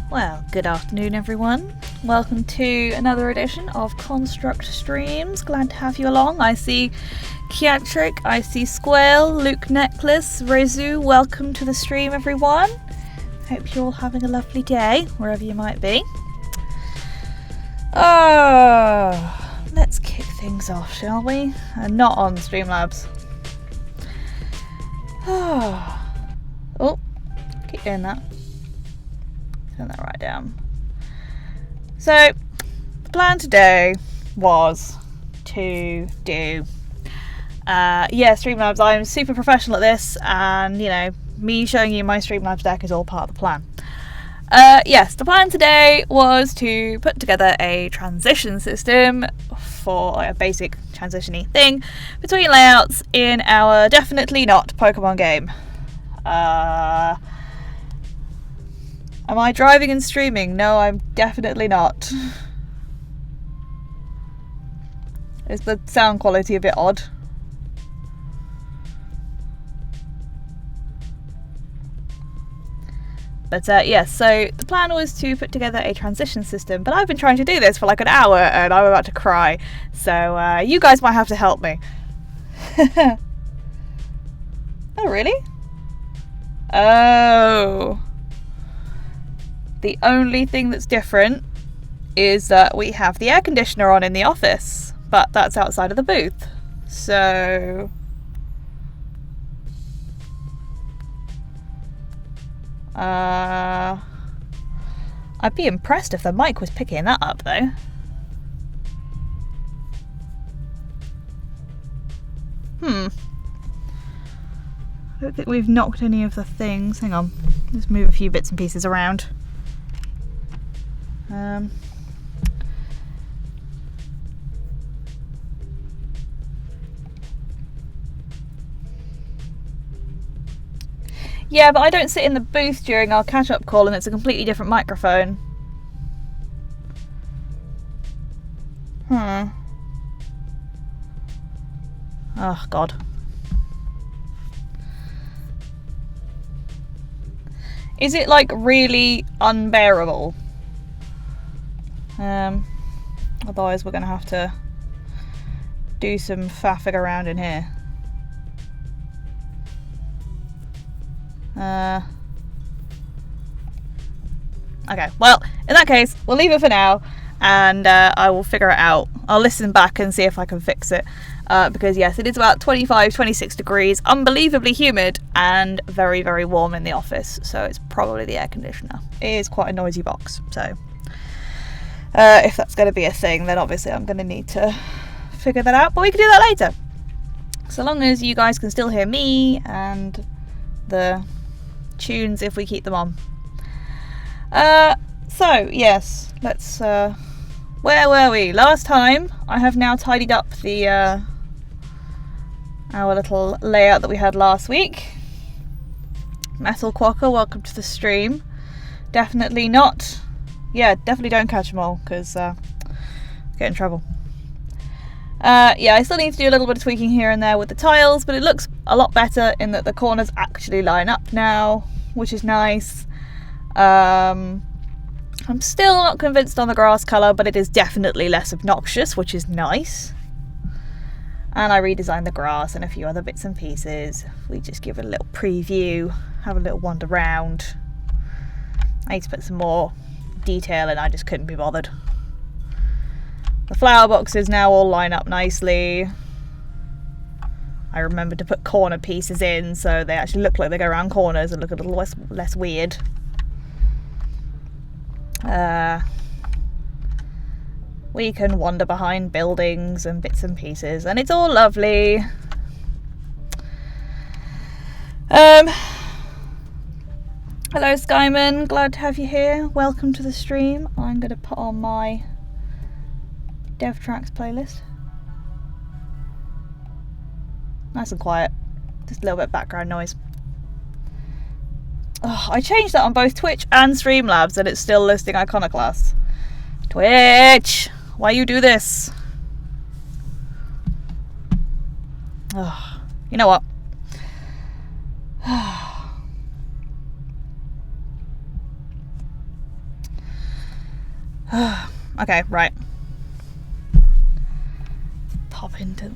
Well, good afternoon everyone. Welcome to another edition of Construct Streams. Glad to have you along. I see Kiatric, I see Squale, Luke Necklace, Rezu. Welcome to the stream everyone. Hope you're all having a lovely day, wherever you might be. Let's kick things off, shall we? Not on Streamlabs. Oh, keep doing that. Turn that right down. So, the plan today was to do Streamlabs. I'm super professional at this, and you know, me showing you my Streamlabs deck is all part of the plan. Yes, the plan today was to put together a transition system for a basic transition-y thing between layouts in our definitely not Pokemon game. Am I driving and streaming? No, I'm definitely not. Is the sound quality a bit odd? But yes, so the plan was to put together a transition system, but I've been trying to do this for like an hour and I'm about to cry. So you guys might have to help me. Oh, really? Oh. The only thing that's different is that we have the air conditioner on in the office, but that's outside of the booth. So I'd be impressed if the mic was picking that up though. I don't think we've knocked any of the things. Hang on, let's move a few bits and pieces around. Yeah, but I don't sit in the booth during our catch-up call and it's a completely different microphone. Oh, God. Is it, like, really unbearable? Otherwise we're going to have to do some faffing around in here. Okay, well, in that case, we'll leave it for now, and I will figure it out. I'll listen back and see if I can fix it. Because yes, it is about 25, 26 degrees, unbelievably humid, and very, very warm in the office. So it's probably the air conditioner. It is quite a noisy box, so if that's going to be a thing, then obviously I'm going to need to figure that out. But we can do that later. So long as you guys can still hear me and the tunes if we keep them on. So yes, let's where were we last time? I have now tidied up the our little layout that we had last week. Metal Quokka, welcome to the stream. Definitely not, yeah, definitely don't catch them all, because get in trouble. Yeah, I still need to do a little bit of tweaking here and there with the tiles, but it looks a lot better in that the corners actually line up now, which is nice. I'm still not convinced on the grass colour, but it is definitely less obnoxious, which is nice. And I redesigned the grass and a few other bits and pieces. We just give it a little preview, have a little wander around. I need to put some more detail in, I just couldn't be bothered. The flower boxes now all line up nicely. I remembered to put corner pieces in so they actually look like they go around corners and look a little less weird. We can wander behind buildings and bits and pieces and it's all lovely. Hello Skyman, glad to have you here. Welcome to the stream. I'm going to put on my Dev Tracks playlist. Nice and quiet. Just a little bit of background noise. Oh, I changed that on both Twitch and Streamlabs and it's still listing Iconoclast. Twitch! Why you do this? Oh, you know what? Okay, right. Pop into...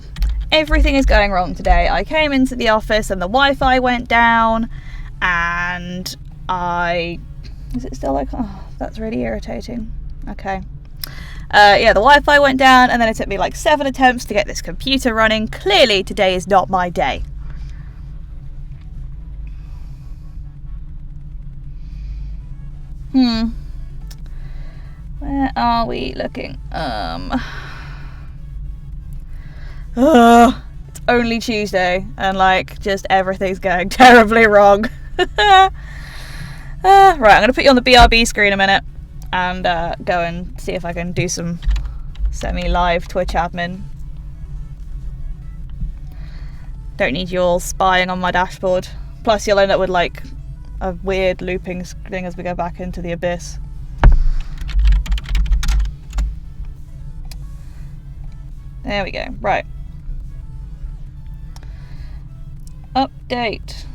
Everything is going wrong today. I came into the office and the Wi-Fi went down and is it still like... Oh, that's really irritating. Okay. Yeah, the Wi-Fi went down and then it took me like 7 attempts to get this computer running. Clearly today is not my day. Where are we looking? It's only Tuesday and like just everything's going terribly wrong. Right, I'm gonna put you on the BRB screen a minute and go and see if I can do some semi-live Twitch admin. Don't need you all spying on my dashboard. Plus you'll end up with like a weird looping thing as we go back into the abyss. There we go. Right. Update.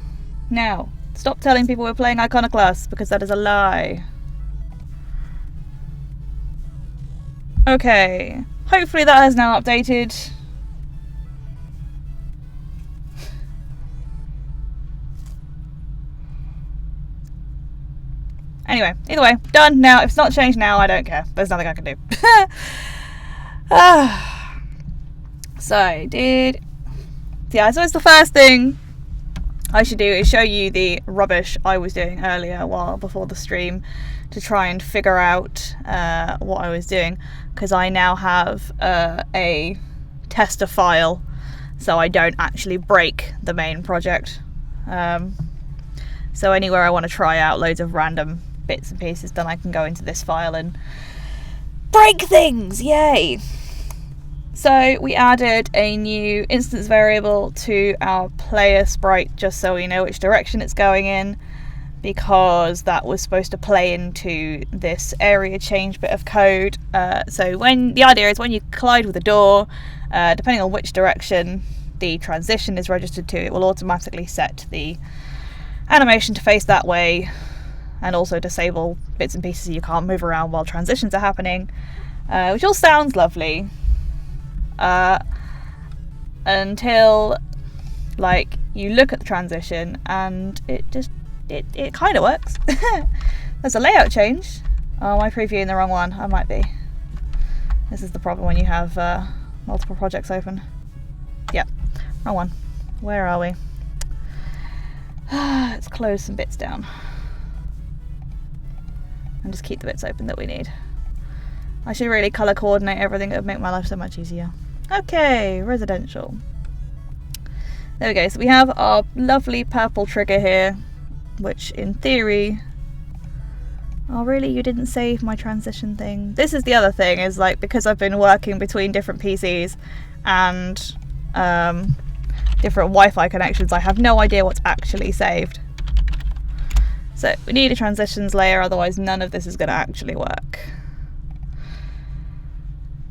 Now, stop telling people we're playing Iconoclast because that is a lie. Okay. Hopefully that has now updated. Anyway, either way, done now. If it's not changed now, I don't care. There's nothing I can do. So, yeah, so it's the first thing I should do is show you the rubbish I was doing earlier before the stream to try and figure out what I was doing, because I now have a tester file so I don't actually break the main project. So anywhere I want to try out loads of random bits and pieces, then I can go into this file and break things! Yay! So we added a new instance variable to our player sprite just so we know which direction it's going in, because that was supposed to play into this area change bit of code. So the idea is when you collide with a door, depending on which direction the transition is registered to, it will automatically set the animation to face that way and also disable bits and pieces so you can't move around while transitions are happening, which all sounds lovely. Until like you look at the transition and it kind of works. There's a layout change. Oh, am I previewing the wrong one? I might be. This is the problem when you have multiple projects open. Yep, wrong one. Where are we? Let's close some bits down and just keep the bits open that we need. I should really colour coordinate everything. It would make my life so much easier. Okay, residential. There we go. So we have our lovely purple trigger here, which in theory... Oh really? You didn't save my transition thing? This is the other thing, is like, because I've been working between different PCs and different Wi-Fi connections, I have no idea what's actually saved. So we need a transitions layer, otherwise none of this is going to actually work.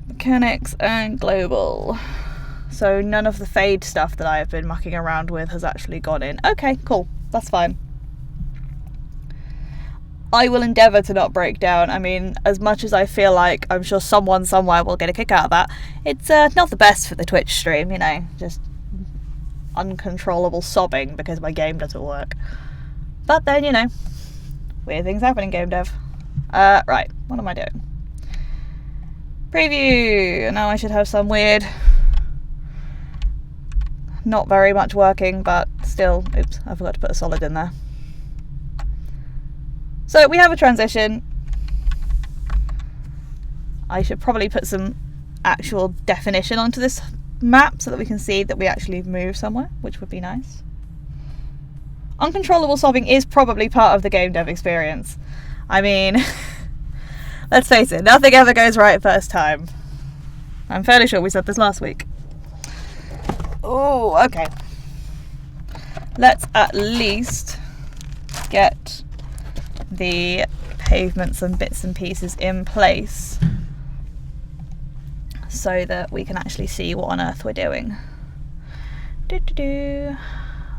Mechanics and global. So none of the fade stuff that I have been mucking around with has actually gone in. Okay, cool. That's fine. I will endeavour to not break down. I mean, as much as I feel like I'm sure someone somewhere will get a kick out of that, it's not the best for the Twitch stream, you know, just uncontrollable sobbing because my game doesn't work. But then, you know, weird things happen in game dev. Right, what am I doing? Preview! Now I should have some weird, not very much working, but still, oops, I forgot to put a solid in there. So we have a transition. I should probably put some actual definition onto this map so that we can see that we actually move somewhere, which would be nice. Uncontrollable sobbing is probably part of the game dev experience. I mean, let's face it, nothing ever goes right first time. I'm fairly sure we said this last week. Oh, okay. Let's at least get the pavements and bits and pieces in place so that we can actually see what on earth we're doing.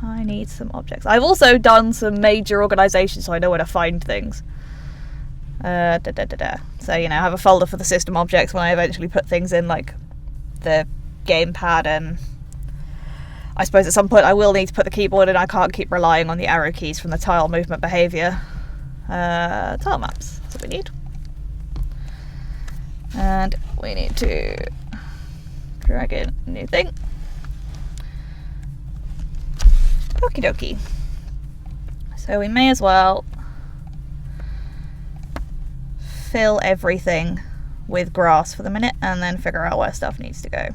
I need some objects. I've also done some major organisation so I know where to find things. So, you know, I have a folder for the system objects when I eventually put things in, like the gamepad, and I suppose at some point I will need to put the keyboard in. I can't keep relying on the arrow keys from the tile movement behaviour. Tile maps, that's what we need. And we need to drag in a new thing. Okie dokie. So we may as well fill everything with grass for the minute and then figure out where stuff needs to go.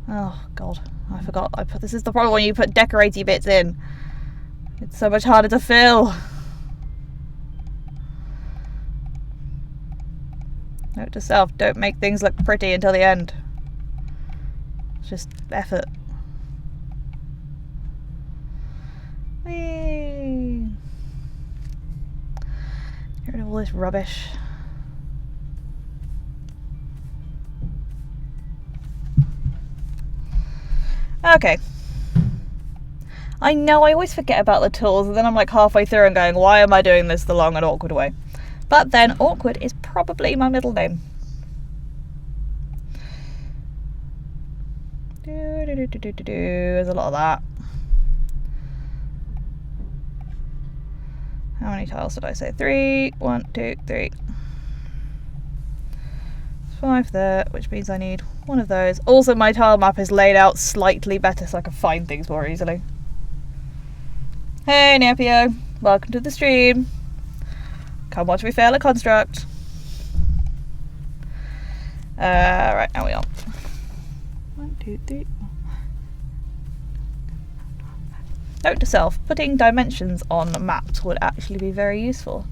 Oh god, I forgot. This is the problem when you put decoratey bits in. It's so much harder to fill. Note to self, don't make things look pretty until the end. It's just effort. Whee! Get rid of all this rubbish. Okay. I know I always forget about the tools and then I'm like halfway through and going, why am I doing this the long and awkward way? But then awkward is probably my middle name. There's a lot of that. How many tiles did I say? 3. 1, 2, 3. 5 there, which means I need one of those. Also, my tile map is laid out slightly better so I can find things more easily. Hey Nepio, welcome to the stream. Come watch me fail a construct. Right, now we are. 1, 2, 3. Note to self, putting dimensions on maps would actually be very useful.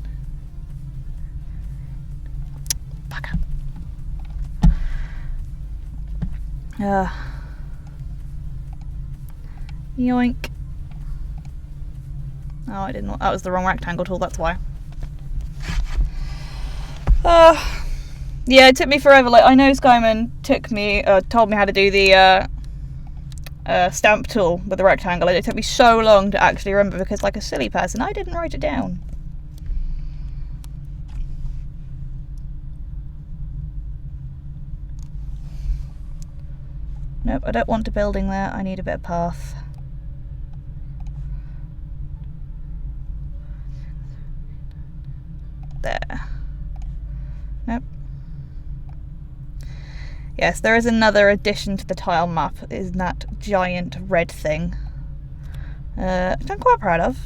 Fuck up. Yoink. Oh, I didn't. That was the wrong rectangle tool, that's why. Yeah, it took me forever. Like, I know Skyman told me how to do the stamp tool with the rectangle, and it took me so long to actually remember because, like a silly person, I didn't write it down. Nope, I don't want a building there. I need a bit of path. There. Nope. Yes, there is another addition to the tile map, is that giant red thing. Which I'm quite proud of.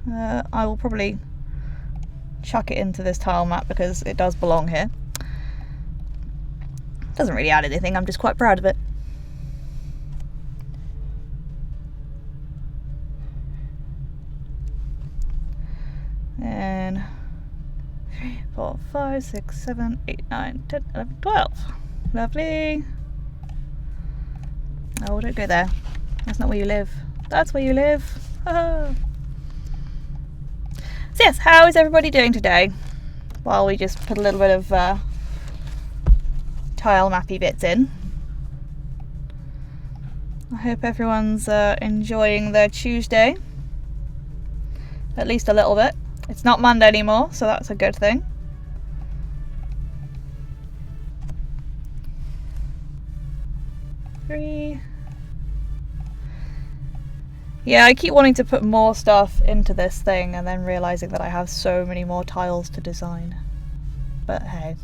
I will probably chuck it into this tile map because it does belong here. Doesn't really add anything, I'm just quite proud of it. And 3, 4, 5, 6, 7, 8, 9, 10, 11, 12. Lovely. Oh, don't go there. That's not where you live. That's where you live. So yes, how is everybody doing today? While we just put a little bit of tile mappy bits in. I hope everyone's enjoying their Tuesday. At least a little bit. It's not Monday anymore, so that's a good thing. Yeah, I keep wanting to put more stuff into this thing and then realising that I have so many more tiles to design. But hey.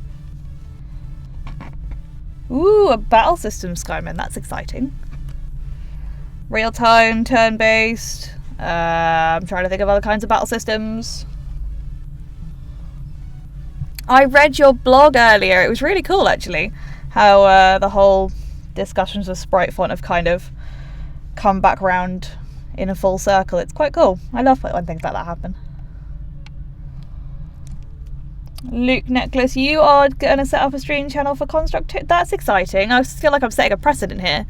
Ooh, a battle system, Skyman, that's exciting. Real-time, turn-based. I'm trying to think of other kinds of battle systems. I read your blog earlier, it was really cool actually. How the whole discussions of Sprite Font have kind of come back round in a full circle. It's quite cool. I love it when things like that happen. Luke Necklace, you are going to set up a stream channel for Construct. That's exciting. I feel like I'm setting a precedent here.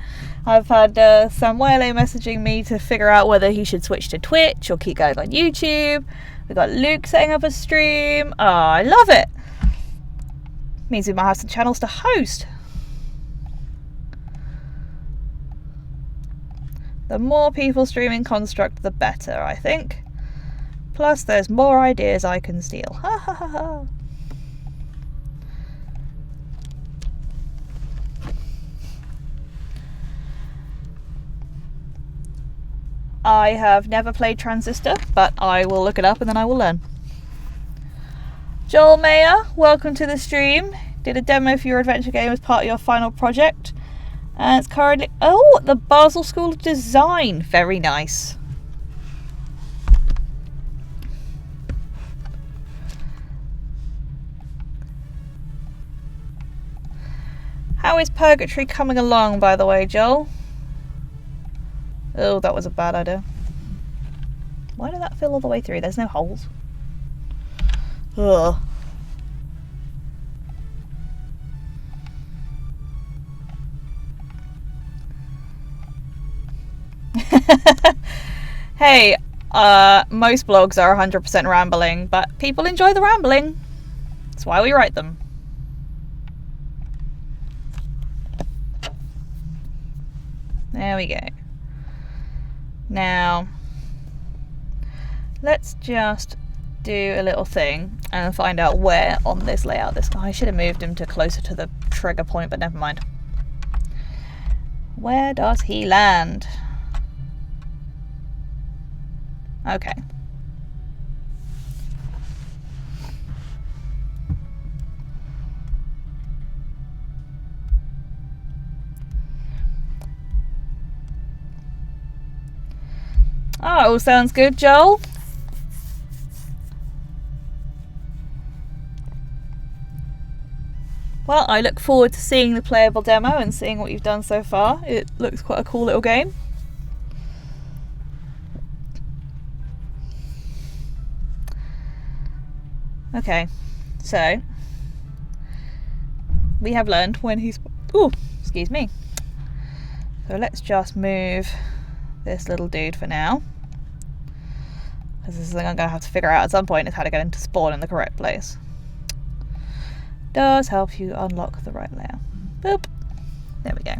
I've had Samuele messaging me to figure out whether he should switch to Twitch or keep going on YouTube. We've got Luke setting up a stream. Oh, I love it. Means we might have some channels to host. The more people streaming Construct, the better, I think. Plus, there's more ideas I can steal. Ha ha ha ha. I have never played Transistor, but I will look it up and then I will learn. Joel Mayer, welcome to the stream. Did a demo for your adventure game as part of your final project. And it's currently... Oh, the Basel School of Design. Very nice. How is Purgatory coming along, by the way, Joel? Oh, that was a bad idea. Why did that fill all the way through? There's no holes. Ugh. Hey, most blogs are 100% rambling, but people enjoy the rambling. That's why we write them. There we go. Now, let's just do a little thing and find out where on this layout this guy. I should have moved him to closer to the trigger point, but never mind. Where does he land? Okay. Oh, sounds good, Joel. Well, I look forward to seeing the playable demo and seeing what you've done so far. It looks quite a cool little game. Okay, so we have learned when he's... Ooh, excuse me. So let's just move this little dude for now, because this is something I'm going to have to figure out at some point, is how to get him to spawn in the correct place. Does help you unlock the right layer. Boop. There we go.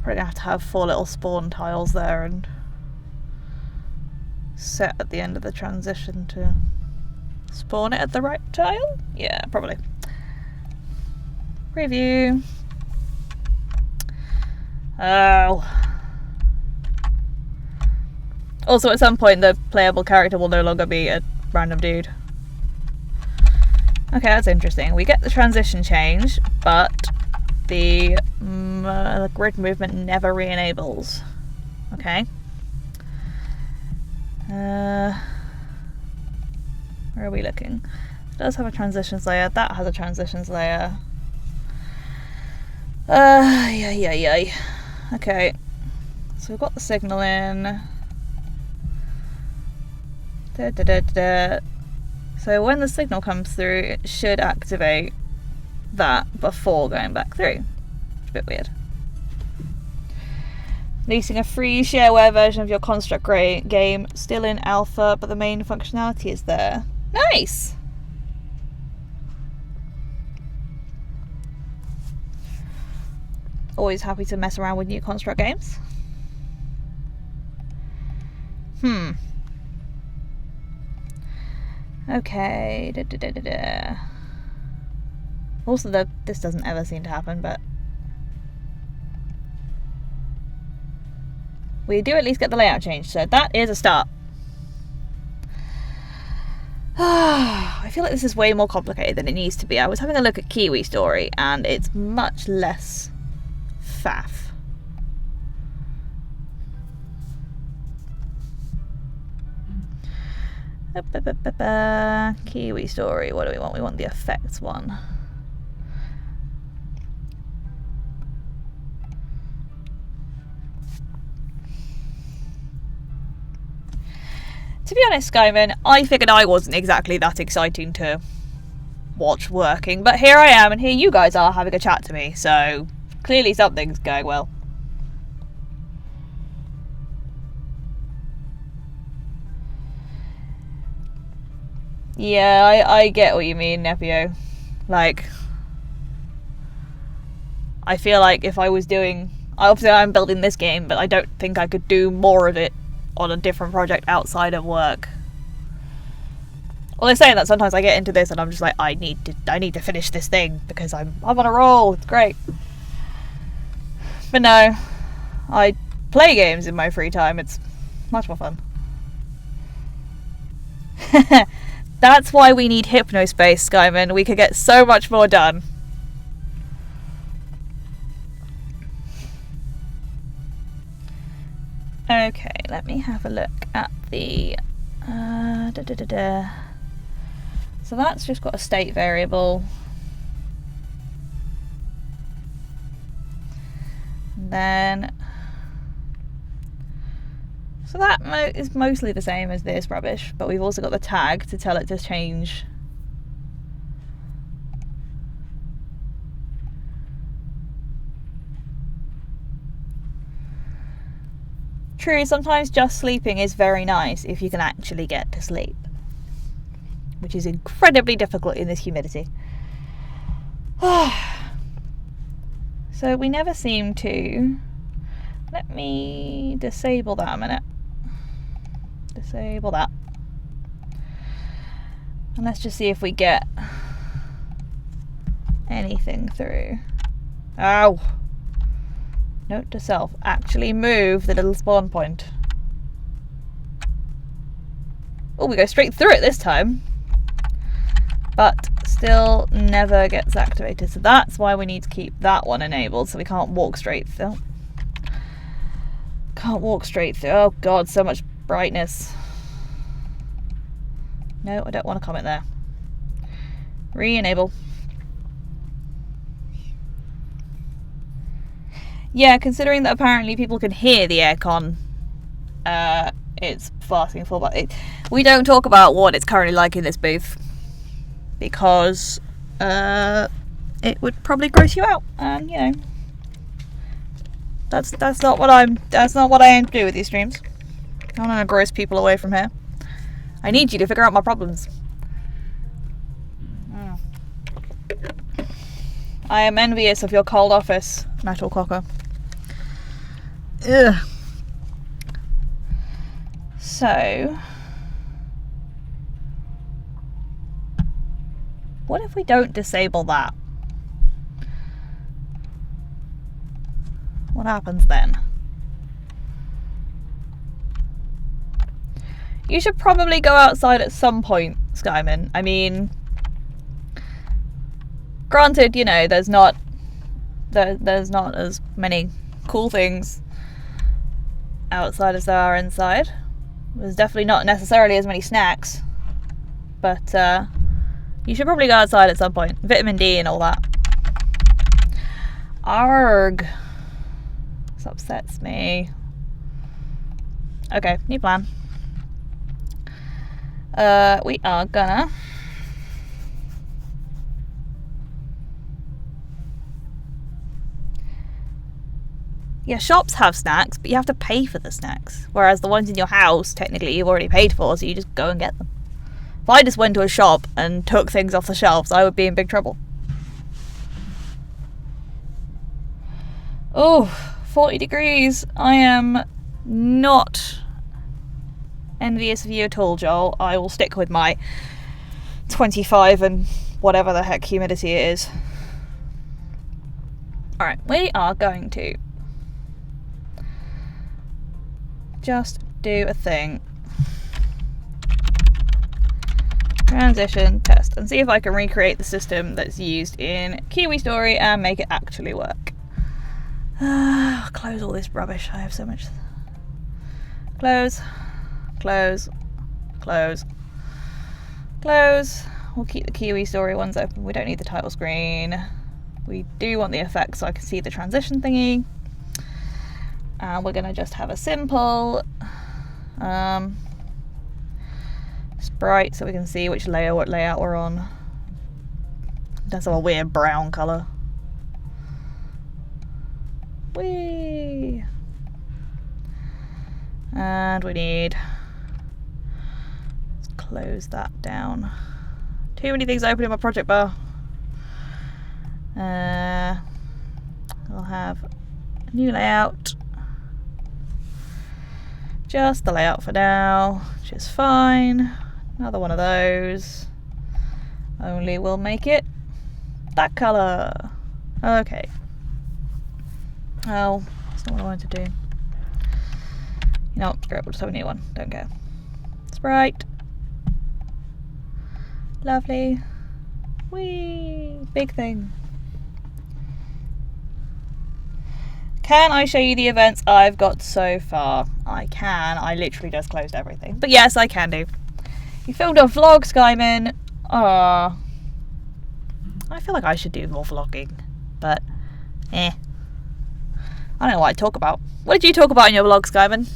Probably going to have 4 little spawn tiles there and set at the end of the transition to spawn it at the right tile? Yeah, probably. Preview. Oh. Also, at some point, the playable character will no longer be a random dude. Okay, that's interesting. We get the transition change, but the grid movement never re-enables. Okay. Where are we looking? It does have a transitions layer. That has a transitions layer. Yeah. Okay. So we've got the signal in. So when the signal comes through, it should activate that before going back through. It's a bit weird. Releasing a free shareware version of your Construct game, still in alpha, but the main functionality is there. Nice! Always happy to mess around with new Construct games. Okay. Also, this doesn't ever seem to happen, but we do at least get the layout changed, so that is a start. I feel like this is way more complicated than it needs to be. I was having a look at Kiwi Story, and it's much less faff. Kiwi Story, what do we want? We want the effects one. To be honest, Skyman, I figured I wasn't exactly that exciting to watch working, but here I am, and here you guys are having a chat to me, so clearly something's going well. Yeah, I get what you mean, Nepio. Like, I feel like if I was doing... Obviously I'm building this game, but I don't think I could do more of it on a different project outside of work. Well, they're saying that sometimes I get into this and I'm just like, I need to finish this thing because I'm on a roll. It's great. But no, I play games in my free time. It's much more fun. That's why we need Hypnospace, Skyman. We could get so much more done. Okay, let me have a look at the... So that's just got a state variable. And then... So that is mostly the same as this rubbish, but we've also got the tag to tell it to change. True, sometimes just sleeping is very nice if you can actually get to sleep, which is incredibly difficult in this humidity. So we never seem to... Let me disable that a minute. Disable that. And let's just see if we get anything through. Ow! Note to self, actually move the little spawn point. Oh, we go straight through it this time. But still never gets activated. So that's why we need to keep that one enabled, so we can't walk straight through. Can't walk straight through. Oh god, so much brightness. No, I don't want to comment there. Re-enable. Yeah, considering that apparently people can hear the aircon, it's fasting full. But we don't talk about what it's currently like in this booth because it would probably gross you out, and you know that's not what I aim to do with these streams. I don't want to gross people away from here. I need you to figure out my problems. I am envious of your cold office, Metal Cocker. Ugh. So, what if we don't disable that? What happens then? You should probably go outside at some point, Skyman. I mean, granted, you know, there's not as many cool things outside as there are inside. There's definitely not necessarily as many snacks, but you should probably go outside at some point. Vitamin D and all that. Arg. This upsets me. Okay, new plan. We are gonna shops have snacks, but you have to pay for the snacks, whereas the ones in your house technically you've already paid for, so you just go and get them. If I just went to a shop and took things off the shelves, I would be in big trouble. Oh, 40 degrees. I am not envious of you at all, Joel. I will stick with my 25 and whatever the heck humidity it is. Alright, we are going to just do a thing. Transition test and see if I can recreate the system that's used in Kiwi Story and make it actually work. Close all this rubbish. I have so much. Close. Close. Close. Close. We'll keep the Kiwi Story ones open. We don't need the title screen. We do want the effect so I can see the transition thingy. And we're going to just have a simple Sprite so we can see which what layout we're on. That's a weird brown colour. Whee! And we need... let's close that down. Too many things open in my project bar. I'll have a new layout. Just the layout for now, which is fine. Another one of those. Only we'll make it that colour. Okay. Oh, that's not what I wanted to do. You know what, screw it, we'll just have a new one. Don't care. Sprite. Lovely. Whee! Big thing. Can I show you the events I've got so far? I can. I literally just closed everything. But yes, I can do. You filmed a vlog, Skyman. I feel like I should do more vlogging. But, I don't know what I talk about. What did you talk about in your vlog, Skyman?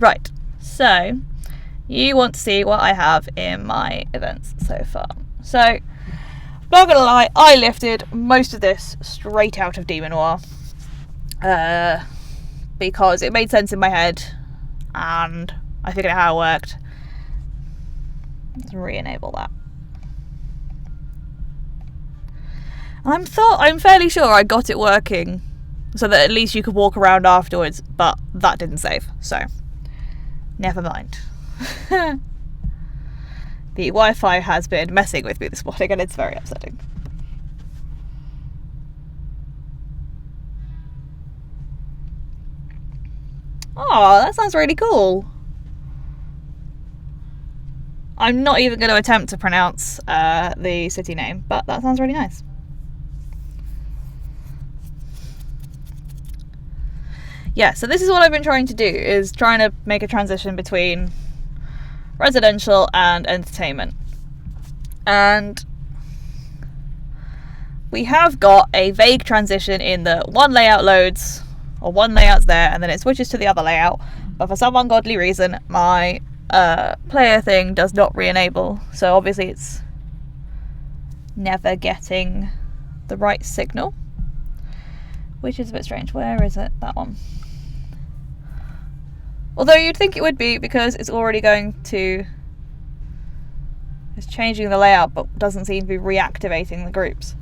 Right. So, you want to see what I have in my events so far. So, not gonna lie, I lifted most of this straight out of Demon Noir because it made sense in my head and I figured out how it worked. Let's re-enable that. I'm fairly sure I got it working so that at least you could walk around afterwards, but that didn't save, so never mind. The Wi-Fi has been messing with me this morning and it's very upsetting. Oh, that sounds really cool. I'm not even going to attempt to pronounce the city name, but that sounds really nice. Yeah, so this is what I've been trying to do, is trying to make a transition between residential and entertainment. And we have got a vague transition in that one layout loads, or one layout's there, and then it switches to the other layout, but for some ungodly reason my player thing does not re-enable, so obviously it's never getting the right signal, which is a bit strange. Where is it? That one. Although you'd think it would be, because it's already it's changing the layout but doesn't seem to be reactivating the groups.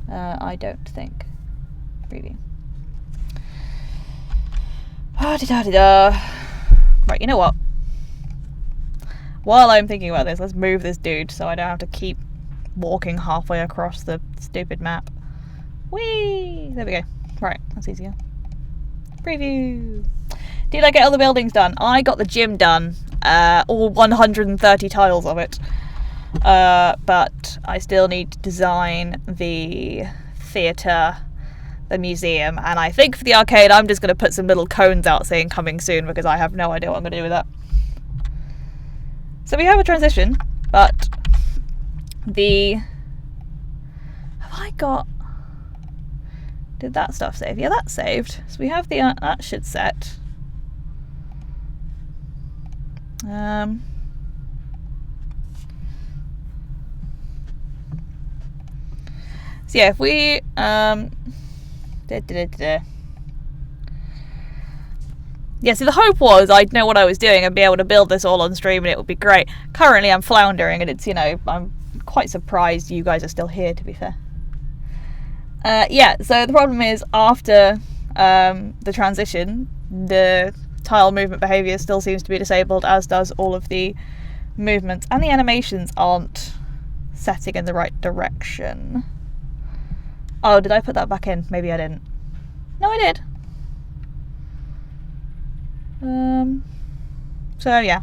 I don't think. Preview. Right, you know what? While I'm thinking about this, let's move this dude so I don't have to keep walking halfway across the stupid map. Whee! There we go. Right, that's easier. Preview. Did I get all the buildings done? I got the gym done. All 130 tiles of it. But I still need to design the theatre, the museum, and I think for the arcade I'm just going to put some little cones out saying coming soon, because I have no idea what I'm going to do with that. So we have a transition, but did that stuff save? Yeah, that saved. So we have that should set. So yeah, if we yeah, so the hope was I'd know what I was doing and be able to build this all on stream and it would be great. Currently I'm floundering and it's, I'm quite surprised you guys are still here, to be fair. Yeah, so the problem is after the transition, the tile movement behavior still seems to be disabled, as does all of the movements, and the animations aren't setting in the right direction. Oh, did I put that back in? Maybe I didn't. No, I did. So yeah.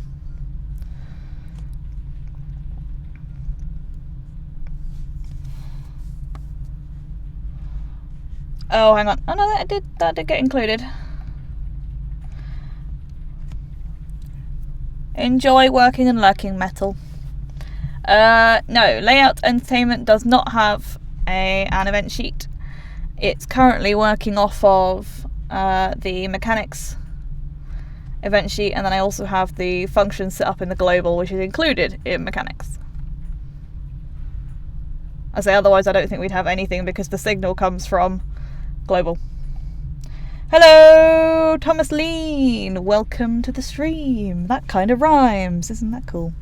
Oh, hang on. Oh no, that did get included. Enjoy working and lurking, Metal. No, Layout Entertainment does not have an event sheet. It's currently working off of the mechanics event sheet, and then I also have the function set up in the global, which is included in mechanics. I say otherwise I don't think we'd have anything because the signal comes from global. Hello, Thomas Lean. Welcome to the stream. That kind of rhymes. Isn't that cool?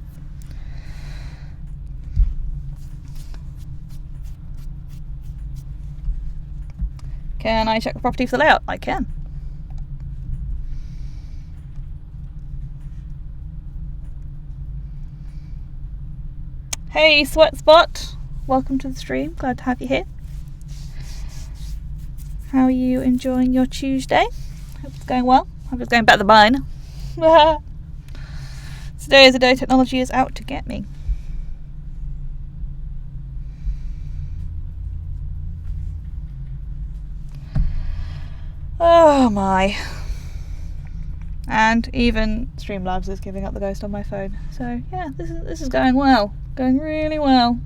Can I check the property for the layout? I can. Hey, Sweat Spot. Welcome to the stream. Glad to have you here. How are you enjoying your Tuesday? Hope it's going well. Hope it's going better than mine. Today is the day technology is out to get me. Oh my. And even Streamlabs is giving up the ghost on my phone. So yeah, this is going well. Going really well.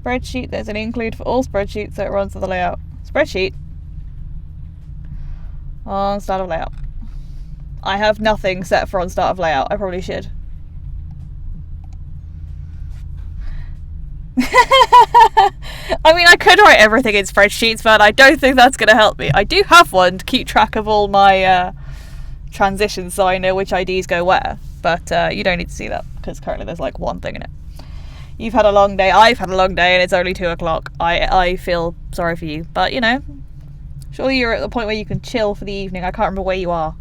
Spreadsheet, there's an include for all spreadsheets, so it runs to the layout. Spreadsheet on start of layout. I have nothing set for on start of layout. I probably should. I mean, I could write everything in spreadsheets, but I don't think that's going to help me. I do have one to keep track of all my transitions so I know which IDs go where, but you don't need to see that because currently there's like one thing in it. You've had a long day, I've had a long day, and it's only 2 o'clock. I feel sorry for you, but you know, surely you're at the point where you can chill for the evening. I can't remember where you are.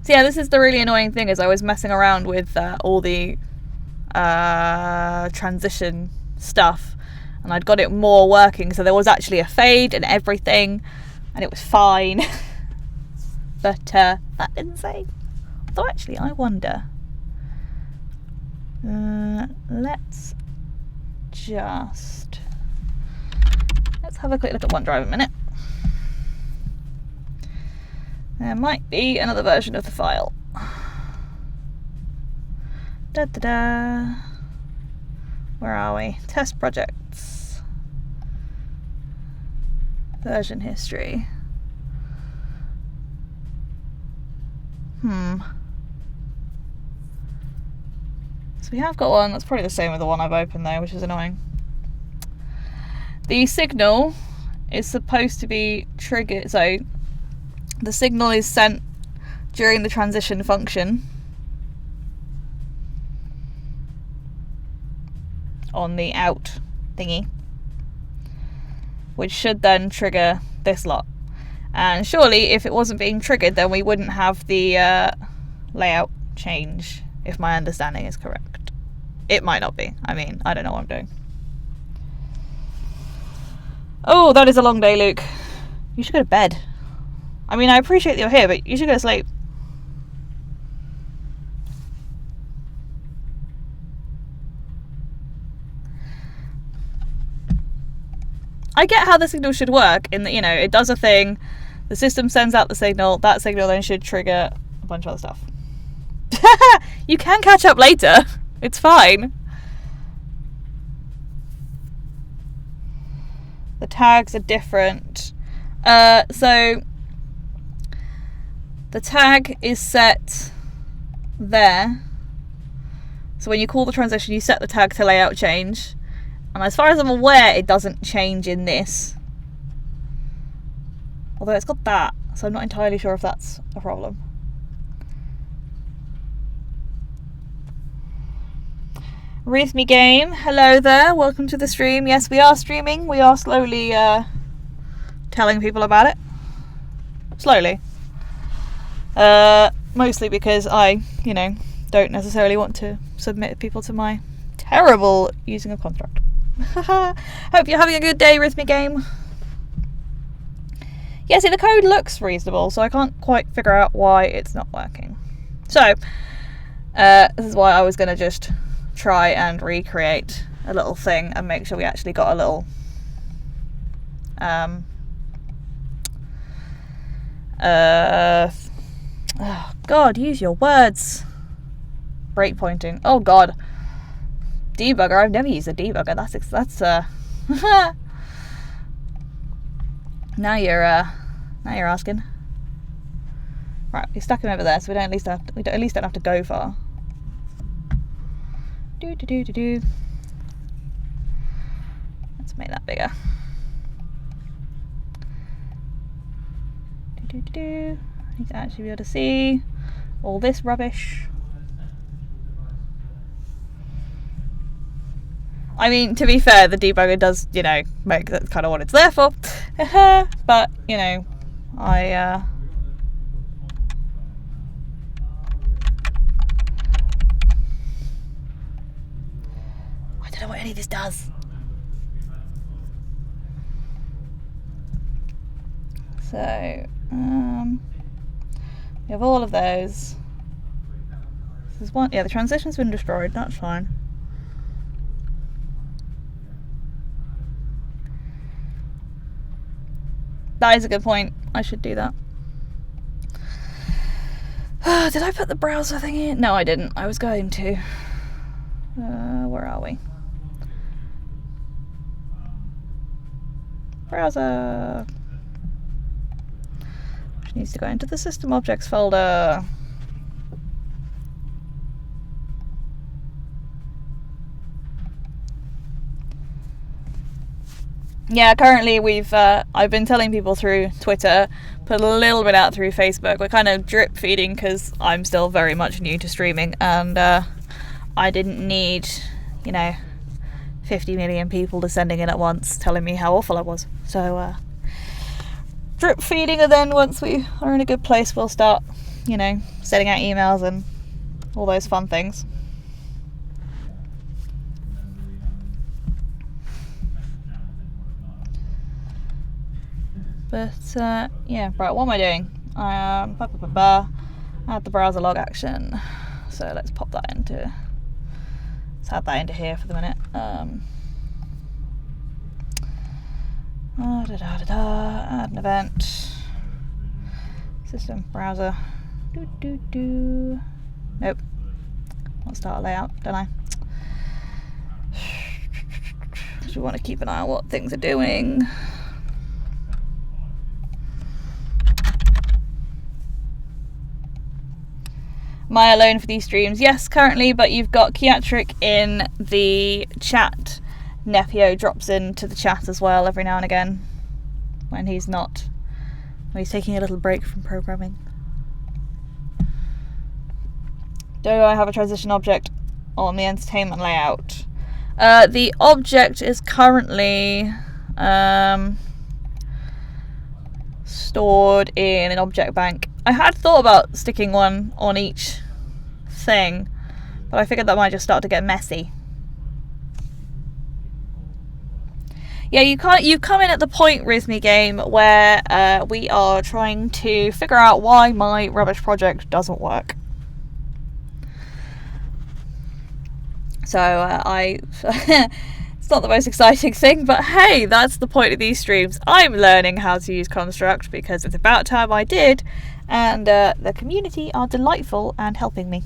So yeah, this is the really annoying thing, is I was messing around with all the transition stuff, and I'd got it more working, so there was actually a fade and everything, and it was fine. But that didn't save. Though actually, I wonder. Let's have a quick look at OneDrive a minute. There might be another version of the file. Da-da-da. Where are we? Test projects. Version history. So we have got one that's probably the same with the one I've opened though, which is annoying. The signal is supposed to be triggered, so the signal is sent during the transition function on the out thingy, which should then trigger this lot. And surely if it wasn't being triggered, then we wouldn't have the layout change, if my understanding is correct. It might not be. I mean, I don't know what I'm doing. Oh, that is a long day, Luke. You should go to bed. I mean, I appreciate that you're here, but you should go to sleep. I get how the signal should work in that, you know, it does a thing, the system sends out the signal, that signal then should trigger a bunch of other stuff. You can catch up later. It's fine. The tags are different. So the tag is set there. So when you call the transition, you set the tag to layout change. And as far as I'm aware, it doesn't change in this. Although it's got that, so I'm not entirely sure if that's a problem. Rhythmy Game, hello there, welcome to the stream. Yes, we are streaming. We are slowly telling people about it. Slowly. Mostly because I, you know, don't necessarily want to submit people to my terrible using of construct. Hope you're having a good day, Rhythmy Game. Yeah, see, the code looks reasonable, so I can't quite figure out why it's not working. So, this is why I was going to just try and recreate a little thing and make sure we actually got a little oh God, use your words. breakpointing. Oh god. Debugger. I've never used a debugger. That's now you're asking. Right, we stuck him over there, so we don't at least don't have to go far. Do. Let's make that bigger. Do. I need to actually be able to see all this rubbish. I mean, to be fair, the debugger does, you know, make that's kind of what it's there for. But, you know, I don't know what any of this does. So, we have all of those. There's one, yeah, the transition's been destroyed, that's fine. That is a good point. I should do that. Did I put the browser thing in? No, I didn't. I was going to. Where are we? Browser. Which needs to go into the system objects folder. Yeah, currently I've been telling people through Twitter, put a little bit out through Facebook. We're kind of drip feeding because I'm still very much new to streaming, and I didn't need, you know, 50 million people descending in at once telling me how awful I was. So drip feeding, and then once we are in a good place, we'll start, you know, sending out emails and all those fun things. But yeah, right, what am I doing? Add the browser log action. So let's pop that into, let's add that into here for the minute. Add an event. System browser. Nope. I'll start a layout, don't I? Because we want to keep an eye on what things are doing. Am I alone for these streams? Yes, currently, but you've got Kiatric in the chat. Nepio drops into the chat as well every now and again when he's taking a little break from programming. Do I have a transition object on the entertainment layout? The object is currently stored in an object bank. I had thought about sticking one on each thing, but I figured that might just start to get messy. Yeah, you've come in at the point, Rhythmy Game, where we are trying to figure out why my rubbish project doesn't work. So it's not the most exciting thing, but hey, that's the point of these streams. I'm learning how to use Construct because it's about time I did, and the community are delightful and helping me.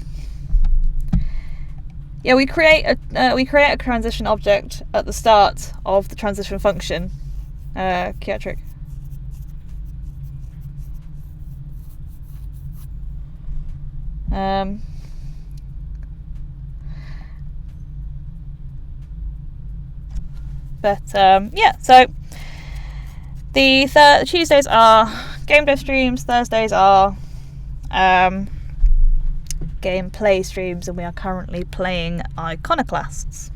Yeah, we create a transition object at the start of the transition function. Kiatric. Yeah, so the Tuesdays are game dev streams, Thursdays are gameplay streams, and we are currently playing Iconoclasts,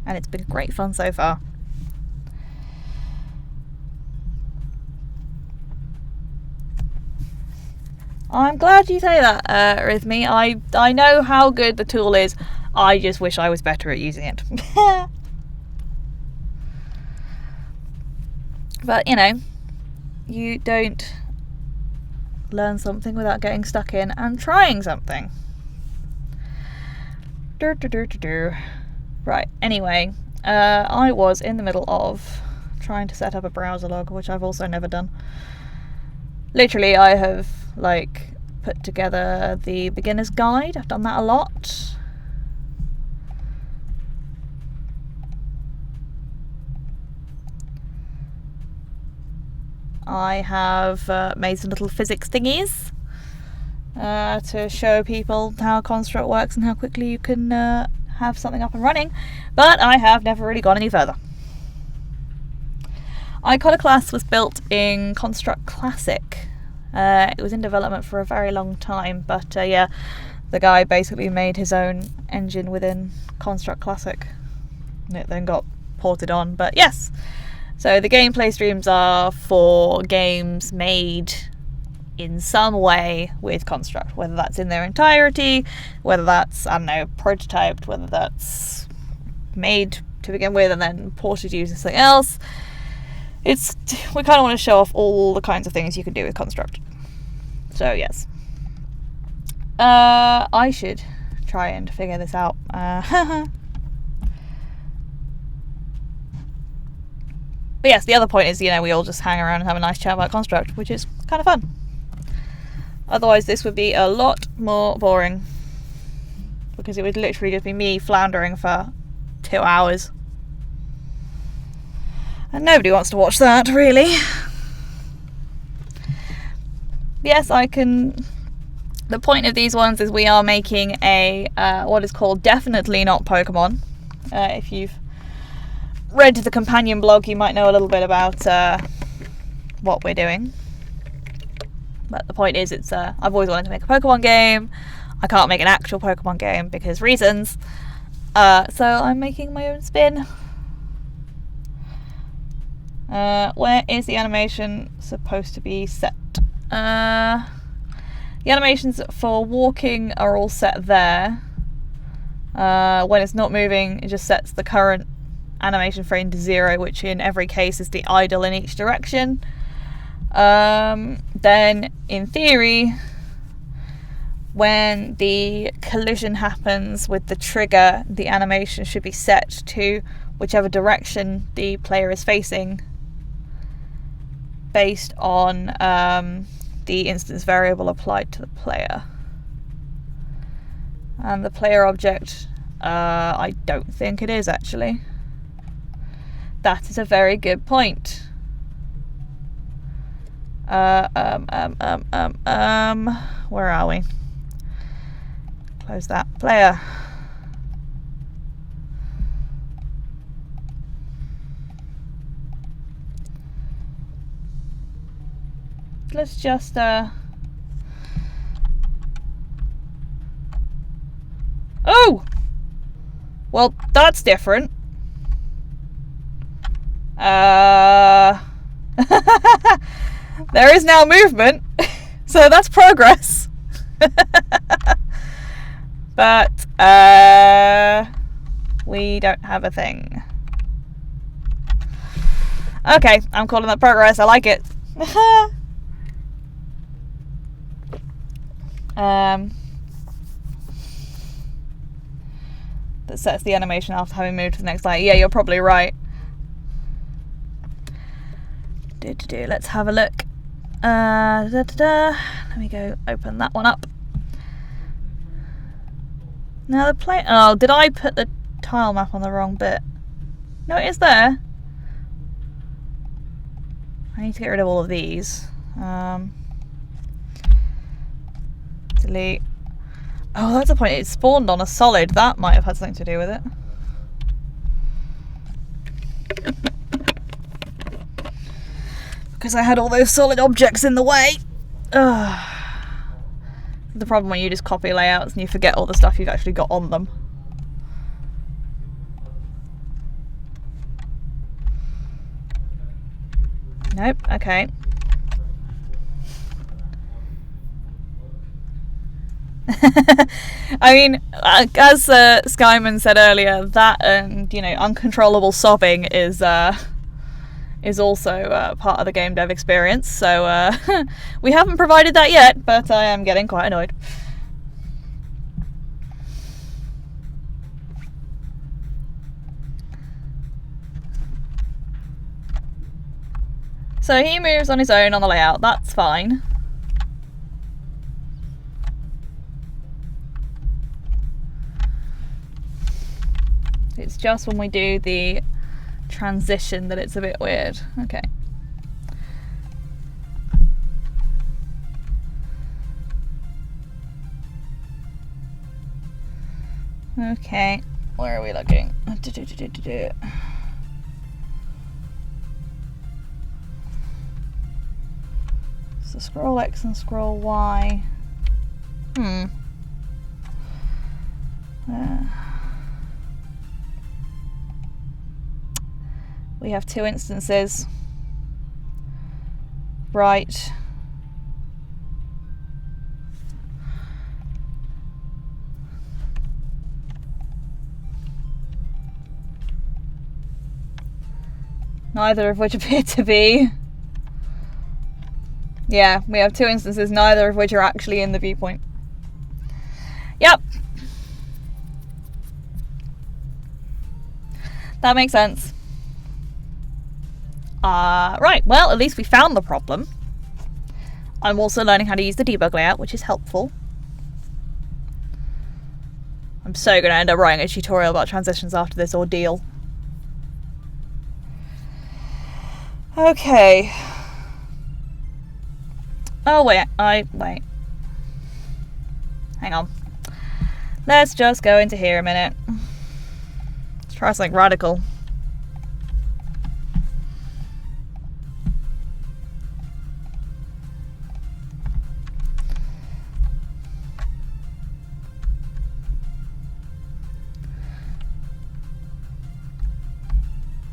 and it's been great fun so far. I'm glad you say that, Rhythmy. I know how good the tool is. I just wish I was better at using it. But, you know, you don't learn something without getting stuck in and trying something. Right, anyway, I was in the middle of trying to set up a browser log, which I've also never done. Literally, I have, like, put together the beginner's guide. I've done that a lot. I have made some little physics thingies to show people how Construct works and how quickly you can have something up and running, but I have never really gone any further. Iconoclast was built in Construct Classic. It was in development for a very long time, but yeah, the guy basically made his own engine within Construct Classic, and it then got ported on. But yes, so the gameplay streams are for games made in some way with Construct, whether that's in their entirety, whether that's, I don't know, prototyped, whether that's made to begin with and then ported using something else. We kind of want to show off all the kinds of things you can do with Construct. So yes, I should try and figure this out. But yes, the other point is, we all just hang around and have a nice chat about Construct, which is kind of fun. Otherwise, this would be a lot more boring, because it would literally just be me floundering for 2 hours. And nobody wants to watch that, really. Yes, I can... The point of these ones is we are making a, what is called Definitely Not Pokemon. If you've read the companion blog, you might know a little bit about what we're doing. But the point is, I've always wanted to make a Pokemon game. I can't make an actual Pokemon game because reasons. So I'm making my own spin. Where is the animation supposed to be set? The animations for walking are all set there. When it's not moving, it just sets the current animation frame to 0, which in every case is the idle in each direction. Then, in theory, when the collision happens with the trigger, the animation should be set to whichever direction the player is facing, based on the instance variable applied to the player. And the player object, I don't think it is actually. That is a very good point. Where are we? Close that. Player. Let's just oh! Well, that's different. There is now movement, so that's progress. But we don't have a thing. Okay, I'm calling that progress. I like it. That sets the animation after having moved to the next line. Yeah, you're probably right. Let's have a look. Let me go open that one up. Now the play. Oh, did I put the tile map on the wrong bit? No, it is there. I need to get rid of all of these. Delete. Oh, that's the point. It spawned on a solid. That might have had something to do with it. Because I had all those solid objects in the way. Ugh. The problem when you just copy layouts and you forget all the stuff you've actually got on them. Nope, okay. I mean, as Skyman said earlier, that and, uncontrollable sobbing is also part of the game dev experience, so we haven't provided that yet, but I am getting quite annoyed. So he moves on his own on the layout, that's fine. It's just when we do the transition that it's a bit weird. Okay. Okay, where are we looking? So scroll X and scroll Y. We have two instances. Right. Neither of which appear to be. Yeah, we have two instances, neither of which are actually in the viewpoint. Yep. That makes sense. Right, well, at least we found the problem. I'm also learning how to use the debug layout, which is helpful. I'm so going to end up writing a tutorial about transitions after this ordeal. Okay. Oh, wait. Wait. Hang on. Let's just go into here a minute. Let's try something radical.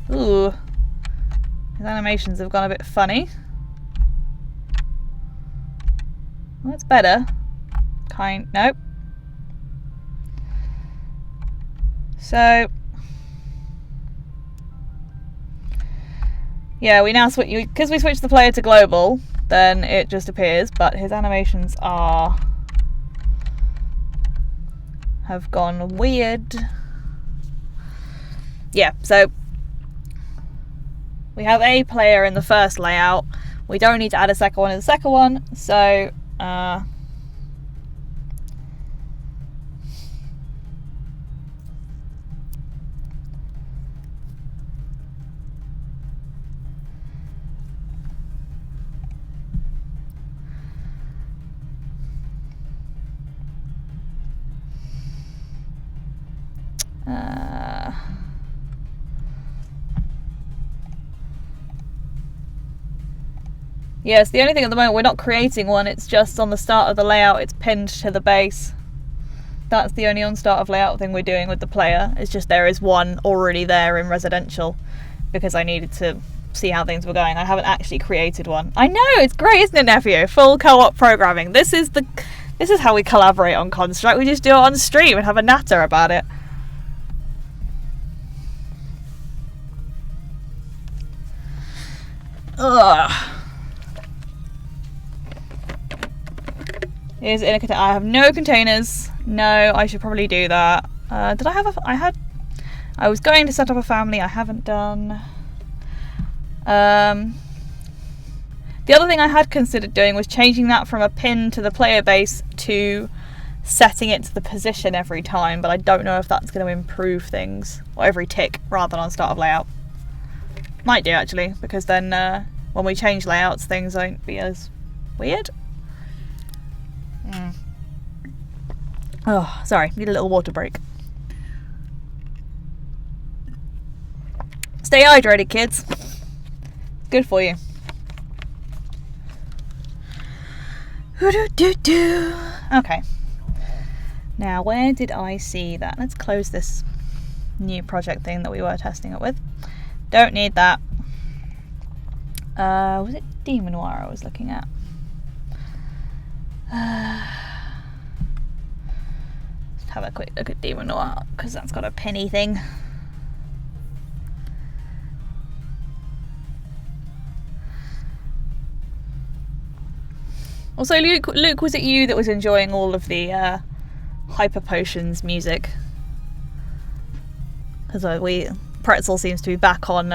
Ooh. His animations have gone a bit funny. Well, that's better. Nope. So, yeah, we now switch, because we switched the player to global, then it just appears, but his animations have gone weird. Yeah, so we have a player in the first layout. We don't need to add a second one in the second one, so yes, the only thing at the moment, we're not creating one, it's just on the start of the layout, it's pinned to the base. That's the only on start of layout thing we're doing with the player. It's just there is one already there in residential because I needed to see how things were going. I haven't actually created one. I know, it's great, isn't it, nephew? Full co-op programming. This is how we collaborate on Construct. We just do it on stream and have a natter about it. Ugh. Is in a container. I have no containers. No, I should probably do that. Did I have I was going to set up a family. I haven't done. The other thing I had considered doing was changing that from a pin to the player base to setting it to the position every time, but I don't know if that's going to improve things, or every tick rather than on start of layout. Might do actually, because then when we change layouts, things won't be as weird. Oh, sorry, need a little water break. Stay hydrated, kids. Good for you. Okay. Now, where did I see that? Let's close this new project thing that we were testing it with. Don't need that. Was it Demon Noir I was looking at? Let's have a quick look at Demon Noir, because that's got a penny thing. Also, Luke, was it you that was enjoying all of the Hyper Potions music? Because Pretzel seems to be back on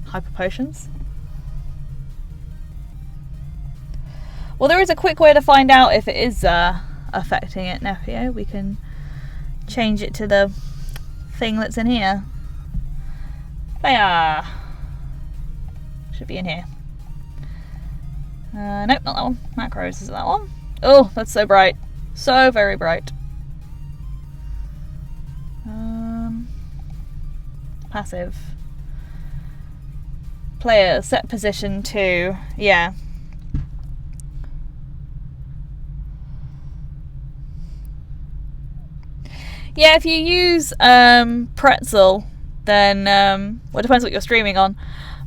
Hyper Potions. Well, there is a quick way to find out if it is affecting it, nephew. We can change it to the thing that's in here. Player! Should be in here. Nope, not that one. Macros, is it that one? Oh, that's so bright. So very bright. Passive. Player, set position 2. Yeah. Yeah, if you use Pretzel, then, well, it depends what you're streaming on,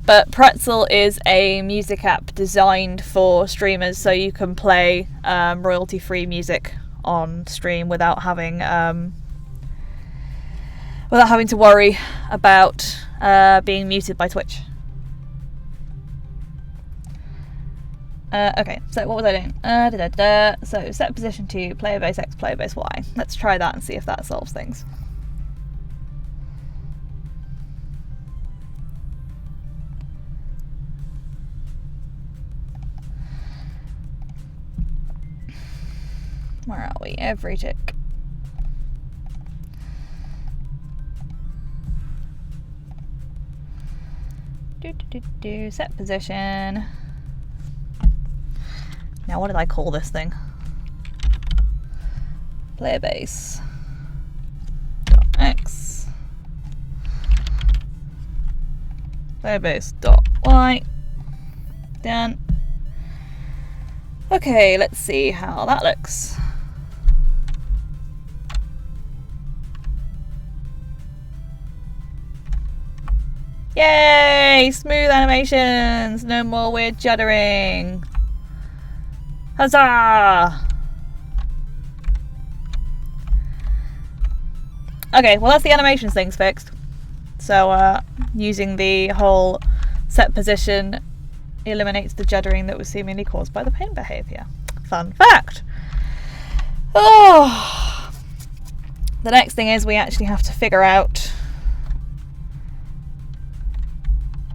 but Pretzel is a music app designed for streamers, so you can play royalty-free music on stream without having to worry about being muted by Twitch. Okay, so what was I doing? So set position 2, player base X, player base Y. Let's try that and see if that solves things. Where are we? Every tick. Set position. Now, what did I call this thing? Player base. X. Player base dot Y. Done. Okay, let's see how that looks. Yay! Smooth animations! No more weird juddering! Huzzah! Okay, well that's the animations things fixed. So using the whole set position eliminates the juddering that was seemingly caused by the paint behaviour. Fun fact! Oh! The next thing is we actually have to figure out...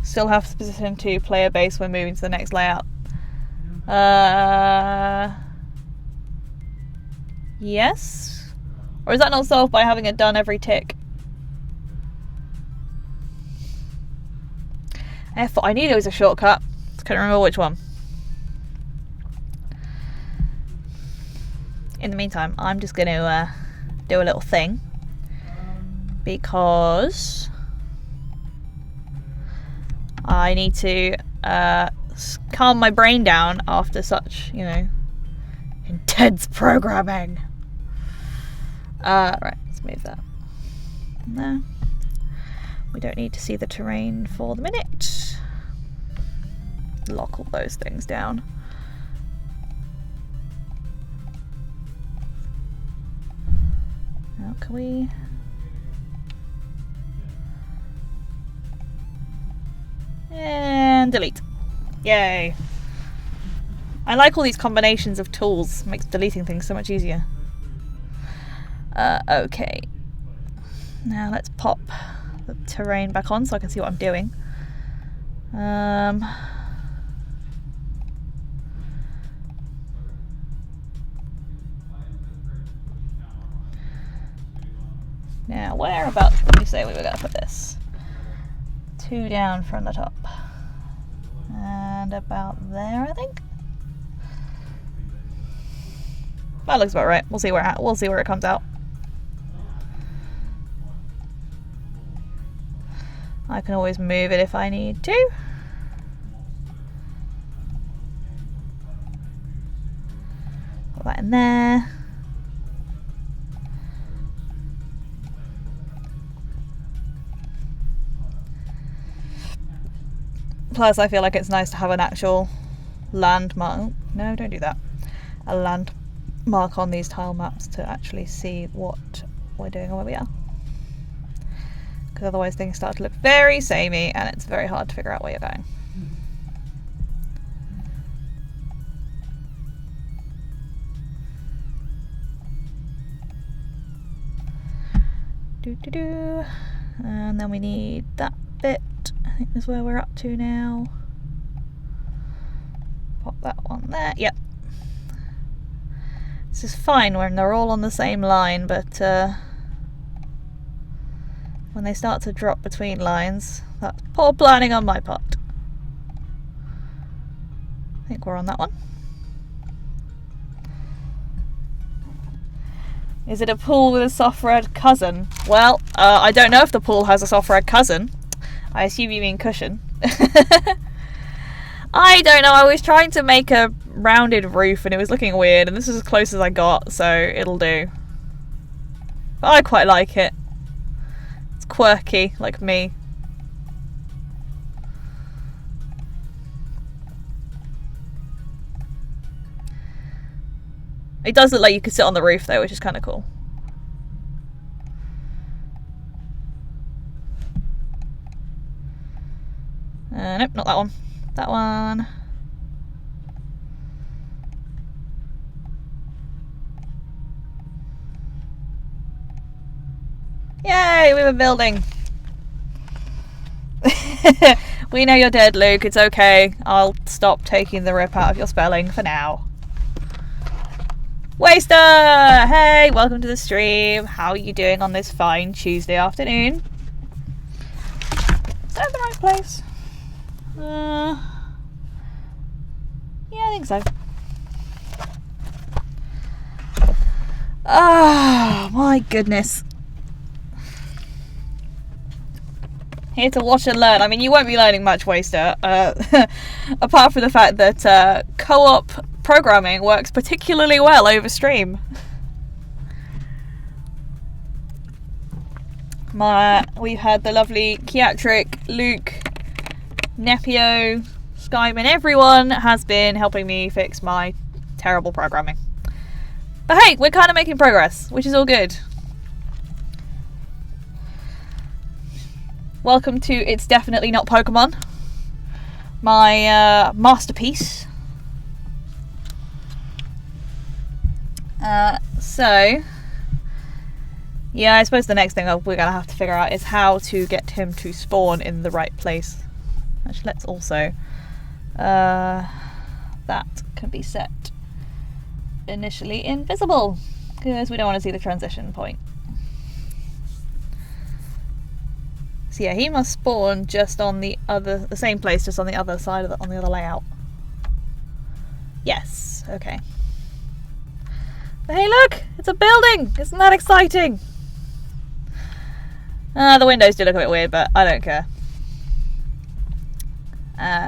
Still have to position 2 player base when moving to the next layout. Yes? Or is that not solved by having it done every tick? I knew there was a shortcut. I couldn't remember which one. In the meantime, I'm just going to do a little thing. Because I need to calm my brain down after such, intense programming. Right, let's move that. No. We don't need to see the terrain for the minute. Lock all those things down. Now can we... And delete. Yay. I like all these combinations of tools. Makes deleting things so much easier. Okay. Now let's pop the terrain back on so I can see what I'm doing. Now whereabouts did we say we were going to put this? 2 down from the top. And about there, I think. That looks about right. We'll see where it comes out. I can always move it if I need to. Put that in there. Plus, I feel like it's nice to have an actual landmark. No, don't do that. A landmark on these tile maps to actually see what we're doing and where we are. Because otherwise things start to look very samey and it's very hard to figure out where you're going. And then we need that bit. I think that's where we're up to now. Pop that one there. Yep. This is fine when they're all on the same line, but when they start to drop between lines. That's poor planning on my part. I think we're on that one. Is it a pool with a soft red cousin? Well, I don't know if the pool has a soft red cousin. I assume you mean cushion. I don't know, I was trying to make a rounded roof and it was looking weird, and this is as close as I got, so it'll do. But I quite like it. It's quirky, like me. It does look like you could sit on the roof though, which is kind of cool. Nope, not that one. That one. Yay, we have a building. We know you're dead, Luke. It's okay. I'll stop taking the rip out of your spelling for now. Waster! Hey, welcome to the stream. How are you doing on this fine Tuesday afternoon? Is that the right place? Yeah, I think so. Oh, my goodness. Here to watch and learn. I mean, you won't be learning much, Waster, apart from the fact that co-op programming works particularly well over stream. We've had the lovely Kiatric, Luke, Nepio, Skyman, everyone has been helping me fix my terrible programming. But hey, we're kind of making progress, which is all good. Welcome to It's Definitely Not Pokemon, my masterpiece. So, yeah, I suppose the next thing we're going to have to figure out is how to get him to spawn in the right place. Actually, let's also, that can be set initially invisible, because we don't want to see the transition point. So yeah, he must spawn just on the same place, just on the other side of on the other layout. Yes, okay. But hey look, it's a building! Isn't that exciting? The windows do look a bit weird, but I don't care.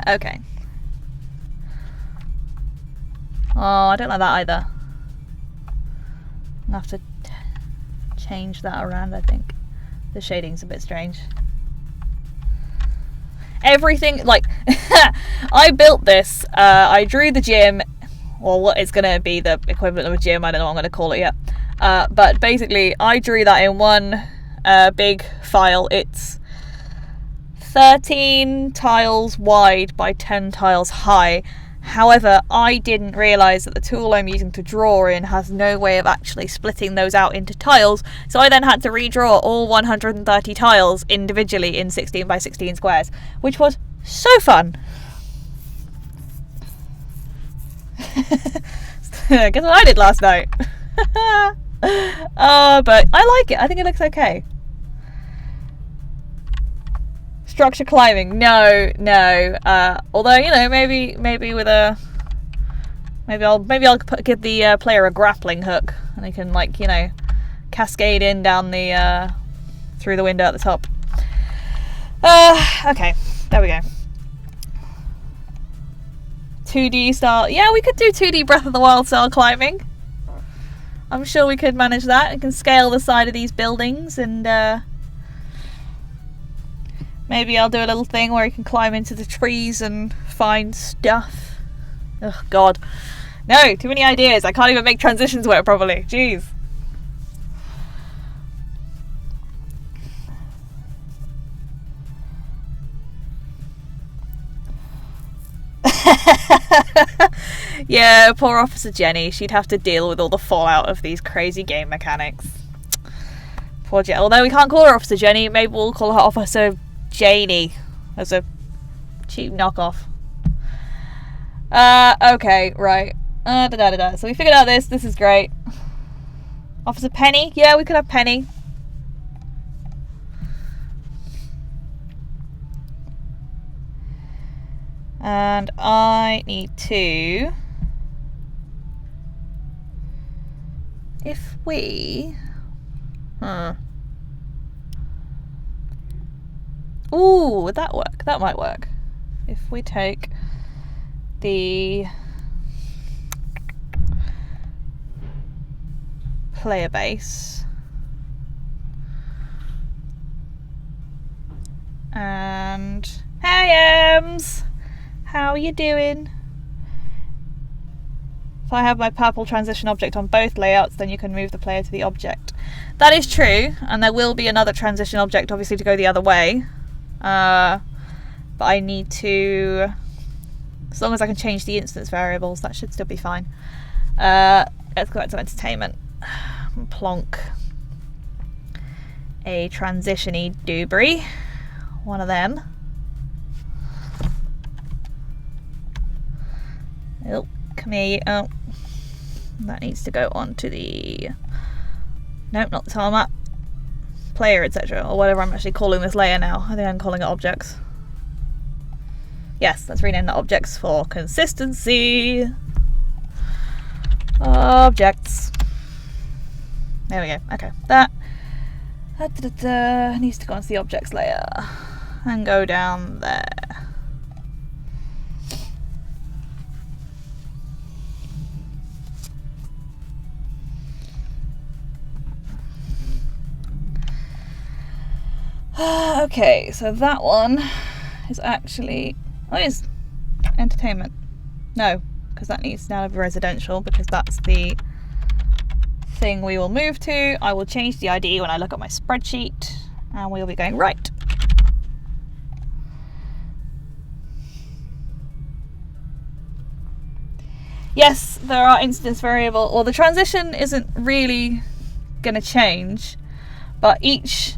Okay. Oh, I don't like that either. I'll have to change that around, I think. The shading's a bit strange. Everything, like, I built this, I drew the gym, or what is going to be the equivalent of a gym, I don't know what I'm going to call it yet. But basically, I drew that in one big file. It's 13 tiles wide by 10 tiles high. However, I didn't realise that the tool I'm using to draw in has no way of actually splitting those out into tiles, so I then had to redraw all 130 tiles individually in 16 by 16 squares, which was so fun. Guess what I did last night? But I like it. I think it looks okay. Structure climbing, no. Although, you know, maybe with a, maybe I'll give the player a grappling hook, and he can, like, you know, cascade in down the through the window at the top. Okay, there we go. 2D style, yeah, we could do 2D Breath of the Wild style climbing. I'm sure we could manage that. We can scale the side of these buildings, and maybe I'll do a little thing where you can climb into the trees and find stuff. Oh god. No, too many ideas. I can't even make transitions work properly. Jeez. Yeah, poor Officer Jenny. She'd have to deal with all the fallout of these crazy game mechanics. Poor Jenny. Although we can't call her Officer Jenny, maybe we'll call her Officer Janie as a cheap knockoff. Okay, right. So we figured out this. This is great. Officer Penny? Yeah, we could have Penny. And I need to, if we, ooh, would that work? That might work. If we take the player base and hey Ems, how are you doing? If I have my purple transition object on both layouts, then you can move the player to the object. That is true, and there will be another transition object obviously to go the other way. But I need to, as long as I can change the instance variables, that should still be fine. Let's go back to entertainment. Plonk a transition-y doobry. One of them. Oh, come here. Oh, that needs to go on to the, nope, not the tarmac, player, etc., or whatever I'm actually calling this layer now. I think I'm calling it objects. Yes, let's rename that objects for consistency. Objects. There we go. Okay, that needs to go onto the objects layer and go down there. Okay, so that one is actually, oh, it's entertainment. No, because that needs now to be residential, because that's the thing we will move to. I will change the ID when I look at my spreadsheet, and we'll be going right. Yes, there are instance variable, or the transition isn't really going to change, but each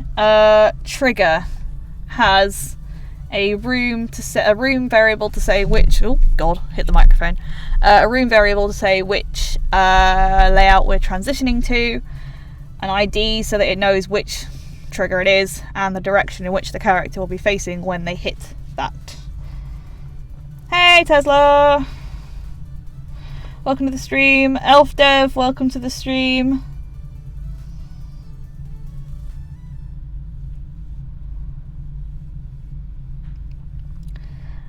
trigger has a room variable to say which, oh god, hit the microphone, a room variable to say which layout we're transitioning to, an ID so that it knows which trigger it is, and the direction in which the character will be facing when they hit that. Hey Tesla! Welcome to the stream. Elf Dev, welcome to the stream.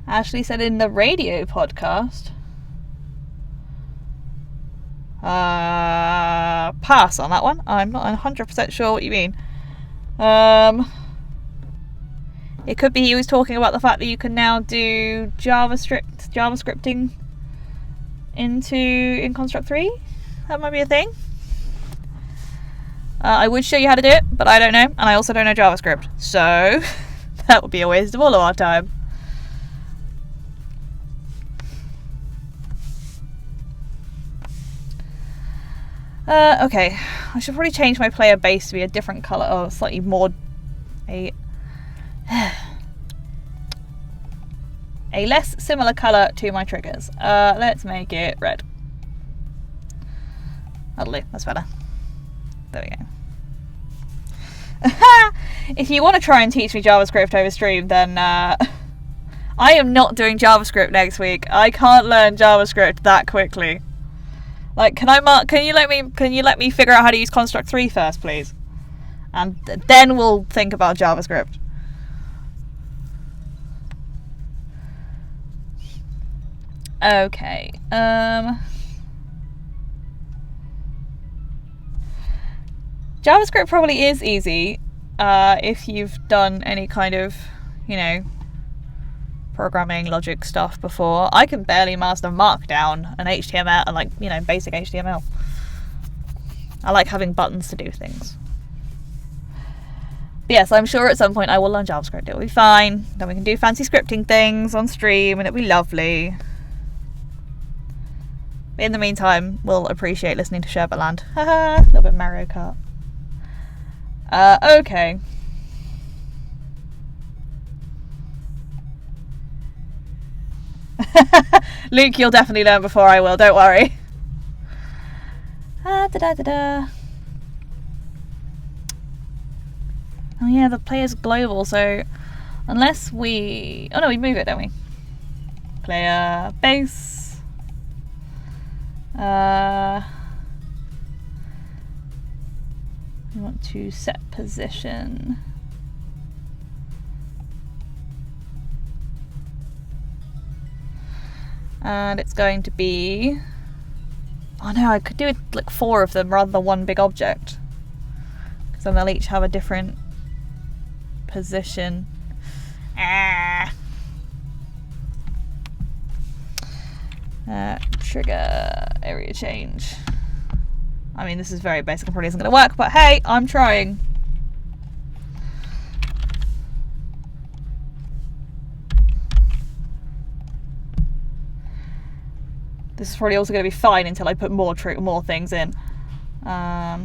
Ashley said in the radio podcast. Pass on that one. I'm not 100% sure what you mean. It could be he was talking about the fact that you can now do JavaScripting in Construct 3. That might be a thing. I would show you how to do it, but I don't know, and I also don't know JavaScript, so that would be a waste of all of our time. Okay, I should probably change my player base to be a different colour, or slightly more a less similar colour to my triggers. Let's make it red. That'll do, that's better. There we go. If you want to try and teach me JavaScript over stream, then I am not doing JavaScript next week. I can't learn JavaScript that quickly. Like, can you let me figure out how to use Construct 3 first, please? And then we'll think about JavaScript. Okay. JavaScript probably is easy if you've done any kind of, programming logic stuff before. I can barely master Markdown and HTML and basic HTML. I like having buttons to do things. But yes, I'm sure at some point I will learn JavaScript. It'll be fine. Then we can do fancy scripting things on stream and it'll be lovely. But in the meantime, we'll appreciate listening to Sherbetland. Haha, a little bit of Mario Kart. Okay. Luke, you'll definitely learn before I will, don't worry. Oh yeah, the player's global, so unless we... Oh no, we move it, don't we? player base. We want to set position. And it's going to be... Oh no, I could do it like 4 of them rather than one big object. Because then they'll each have a different position. Trigger area change. I mean, this is very basic and probably isn't going to work, but hey, I'm trying. This is probably also going to be fine until I put more things in. There's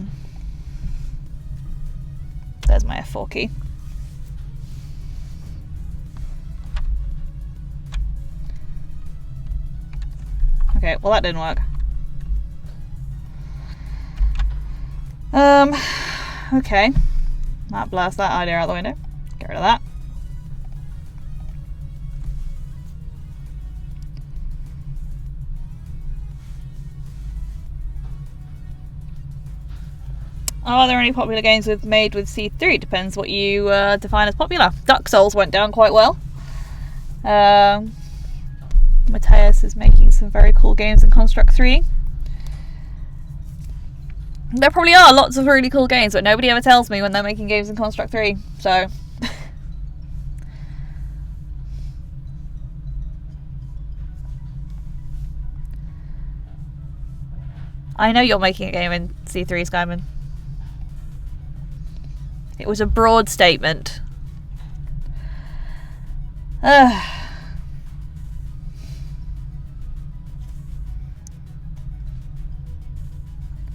my F4 key. Okay, well that didn't work. Okay. That blasts that idea out the window. Get rid of that. Are there any popular games made with C3? Depends what you define as popular. Duck Souls went down quite well. Matthias is making some very cool games in Construct 3. There probably are lots of really cool games, but nobody ever tells me when they're making games in Construct 3, so... I know you're making a game in C3, Skyman. It was a broad statement.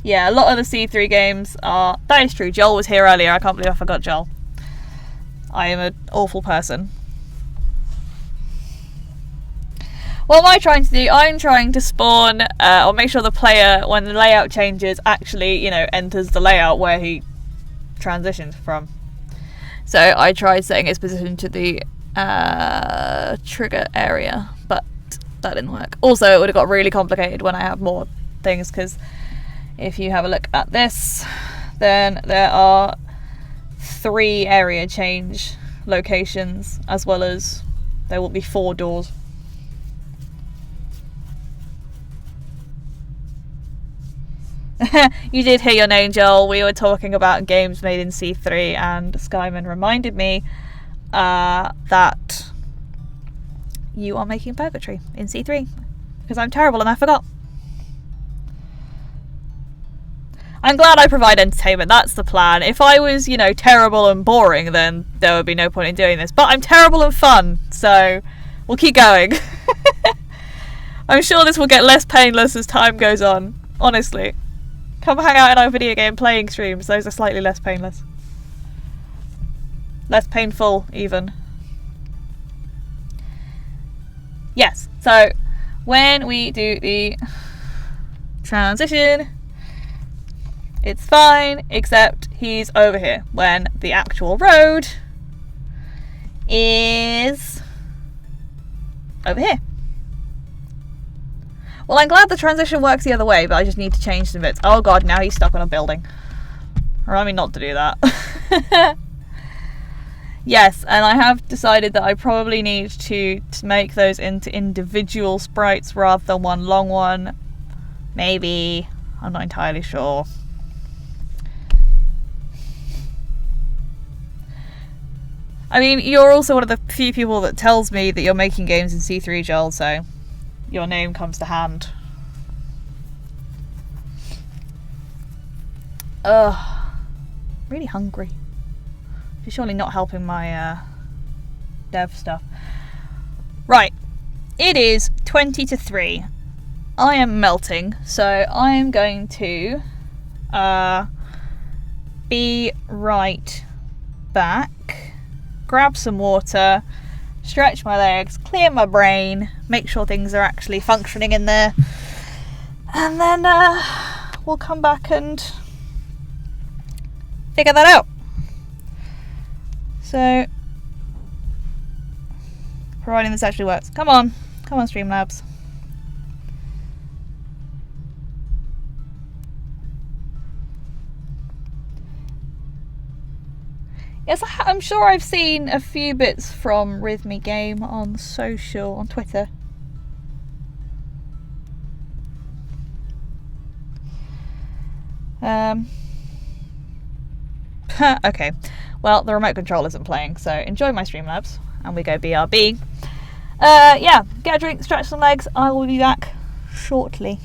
Yeah, a lot of the C3 games are... That is true, Joel was here earlier. I can't believe I forgot Joel. I am an awful person. What am I trying to do? I'm trying to spawn, or make sure the player, when the layout changes, actually, you know, enters the layout where he transitioned from. So I tried setting its position to the trigger area, but that didn't work. Also, it would have got really complicated when I have more things, because if you have a look at this, then there are 3 area change locations, as well as there will be 4 doors. You did hear your name, Joel. We were talking about games made in C3, and Skyman reminded me that you are making Purgatory in C3, because I'm terrible and I forgot. I'm glad I provide entertainment, that's the plan. If I was, you know, terrible and boring, then there would be no point in doing this. But I'm terrible and fun, so we'll keep going. I'm sure this will get less painless as time goes on, honestly. Come hang out in our video game playing streams, those are slightly less painless. Less painful, even. Yes, so when we do the transition, it's fine, except he's over here, when the actual road is over here. Well, I'm glad the transition works the other way, but I just need to change some bits. Oh god, now he's stuck on a building. Remind me not to do that. Yes, and I have decided that I probably need to make those into individual sprites rather than one long one. Maybe. I'm not entirely sure. I mean, you're also one of the few people that tells me that you're making games in C3, Joel, so your name comes to hand. Ugh. Really hungry. She's surely not helping my dev stuff. Right. It is 20 to 3. I am melting, so I am going to be right back. Grab some water, stretch my legs, clear my brain, make sure things are actually functioning in there, and then we'll come back and figure that out. So, providing this actually works. Come on, Come on, Streamlabs. Yes, I'm sure I've seen a few bits from Rhythmy Game on social, on Twitter. Okay, well, the remote control isn't playing, so enjoy my Streamlabs, and we go BRB. Yeah, get a drink, stretch some legs. I will be back shortly.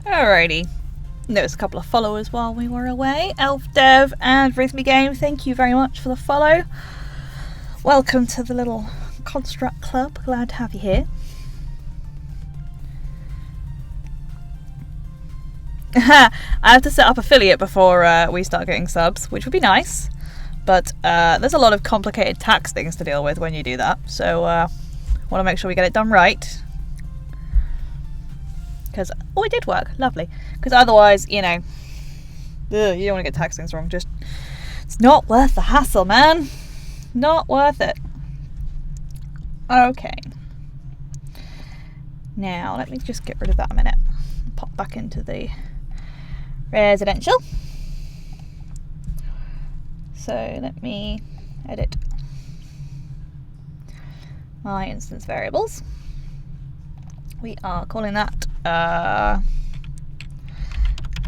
Alrighty. Noticed a couple of followers while we were away. Elf Dev and Rhythmy Game, thank you very much for the follow. Welcome to the little Construct Club. Glad to have you here. I have to set up affiliate before we start getting subs, which would be nice. But there's a lot of complicated tax things to deal with when you do that. So Want to make sure we get it done right. Because, oh, it did work. Lovely. Because otherwise, you know, you don't want to get tax things wrong. Just, it's not worth the hassle, man. Not worth it. Okay. Now, let me just get rid of that a minute. Pop back into the residential. So let me edit my instance variables. We are calling that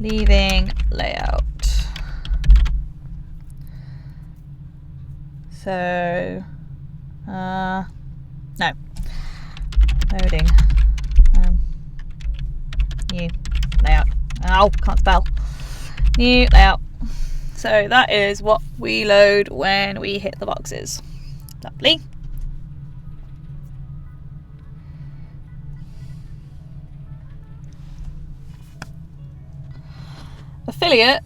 leaving layout. So no, loading new layout. Ow, can't spell. New layout. So that is what we load when we hit the boxes. Lovely. Affiliate,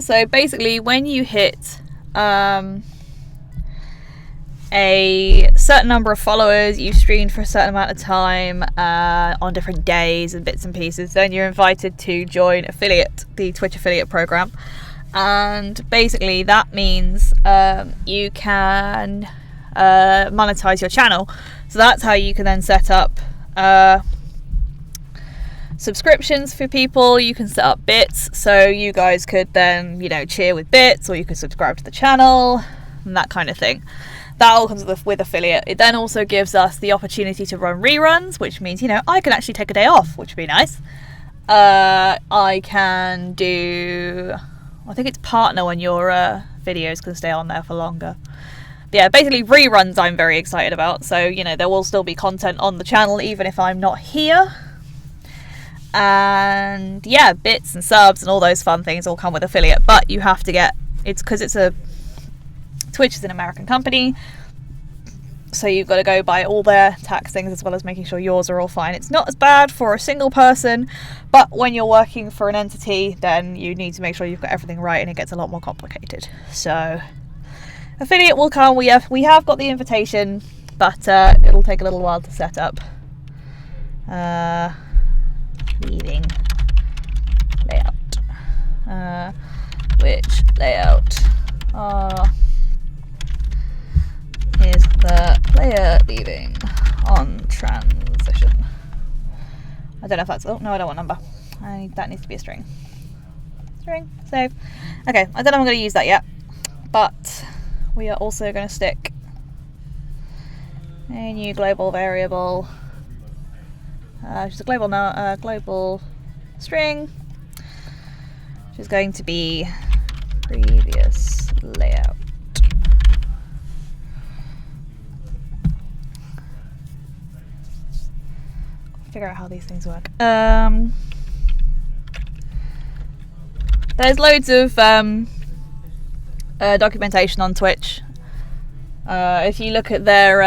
so basically when you hit a certain number of followers, you've streamed for a certain amount of time on different days and bits and pieces, then you're invited to join affiliate, the Twitch affiliate program. And basically that means you can monetize your channel. So that's how you can then set up subscriptions for people. You can set up bits, so you guys could then, you know, cheer with bits, or you could subscribe to the channel and that kind of thing. That all comes with affiliate. It then also gives us the opportunity to run reruns, which means, you know, I can actually take a day off, which would be nice. I can do, I think it's partner when your videos can stay on there for longer. But yeah, basically reruns I'm very excited about. So, you know, there will still be content on the channel even if I'm not here. And yeah, bits and subs and all those fun things all come with affiliate. But you have to get, it's because it's a, Twitch is an American company, so you've got to go by all their tax things as well as making sure yours are all fine. It's not as bad for a single person, but when you're working for an entity, then you need to make sure you've got everything right, and it gets a lot more complicated. So affiliate will come. We have got the invitation, but it'll take a little while to set up. Leaving layout. Which layout is the player leaving on transition? I don't know if that's, oh no, I don't want number. That needs to be a string. String, save. Okay, I don't know if I'm going to use that yet, but we are also going to stick a new global variable, which is a global string, which is going to be previous layout. Figure out how these things work. There's loads of documentation on Twitch. If you look at their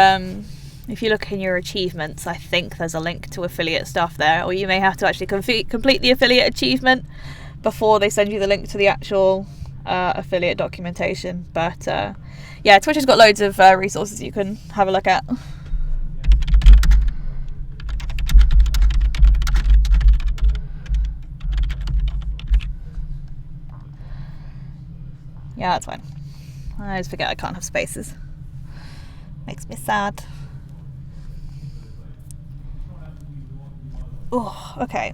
if you look in your achievements, I think there's a link to affiliate stuff there, or you may have to actually complete the affiliate achievement before they send you the link to the actual affiliate documentation. But yeah, Twitch has got loads of resources you can have a look at. Yeah, that's fine. I always forget I can't have spaces. Makes me sad. Oh, okay.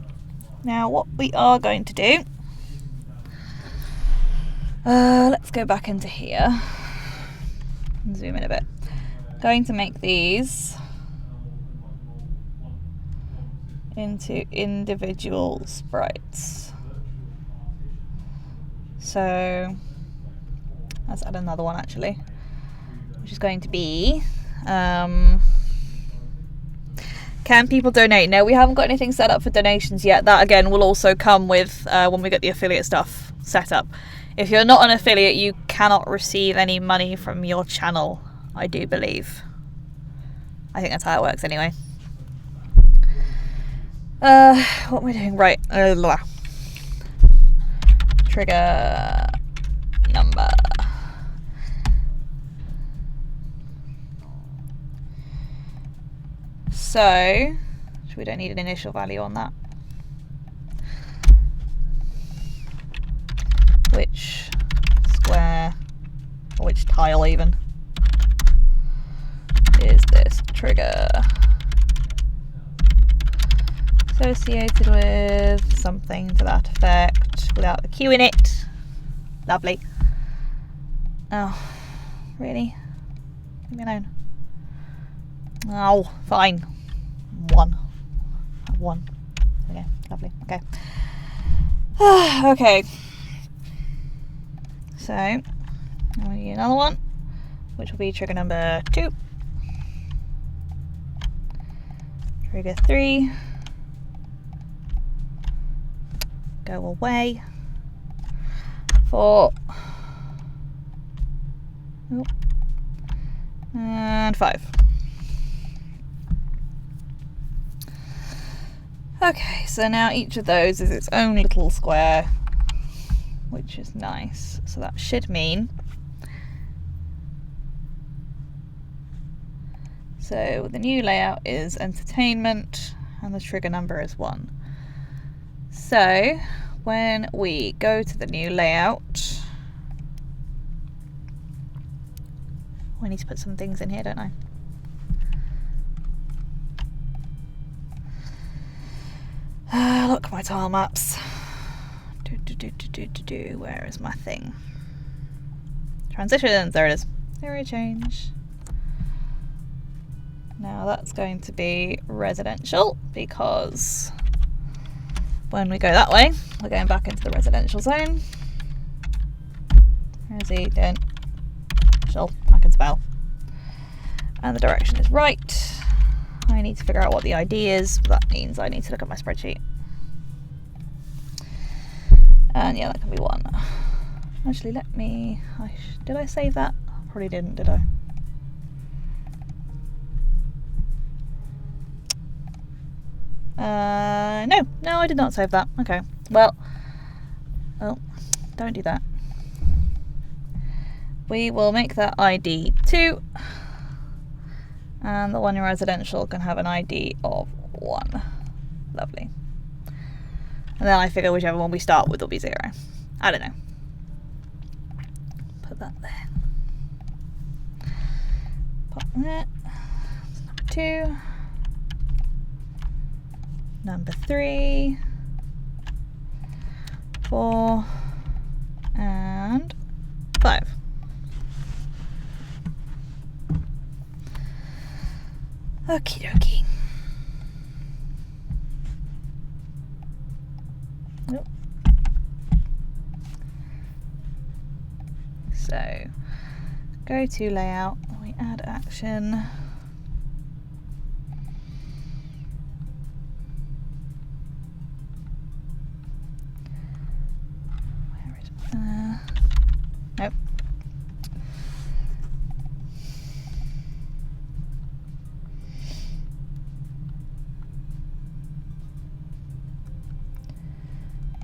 Now what we are going to do, let's go back into here and zoom in a bit. Going to make these into individual sprites. So let's add another one actually, which is going to be can people donate? No, we haven't got anything set up for donations yet. That again will also come with when we get the affiliate stuff set up. If you're not an affiliate, you cannot receive any money from your channel, I do believe. I think that's how it works anyway. What am I doing? Right. Trigger number. So we don't need an initial value on that. Which square, or which tile even, is this trigger associated with? Something to that effect without the Q in it. Lovely. Oh, really? Leave me alone. Oh, fine. 1. 1. Okay, lovely. Okay. Okay. So, I'm going to need another one, which will be trigger number 2. Trigger 3. Go away. 4. Oh. And 5. Okay, so now each of those is its own little square, which is nice. So that should mean, so the new layout is entertainment and the trigger number is 1. So when we go to the new layout, I need to put some things in here, don't I? Look, my tile maps. Where is my thing? Transitions, there it is. Area change. Now that's going to be residential, because when we go that way, we're going back into the residential zone. Residential, I can spell. And the direction is right. I need to figure out what the ID is, but that means I need to look at my spreadsheet. And yeah, that can be 1. Actually, let me... did I save that? Probably didn't, did I? No, I did not save that. Okay, well, don't do that. We will make that ID 2, and the one in residential can have an ID of 1. Lovely. And then I figure whichever one we start with will be 0. I don't know. Put that there. Pop that. Number 2. Number 3. 4. And 5. Okie dokie. Nope. So, go to layout, we add action. Where is nope.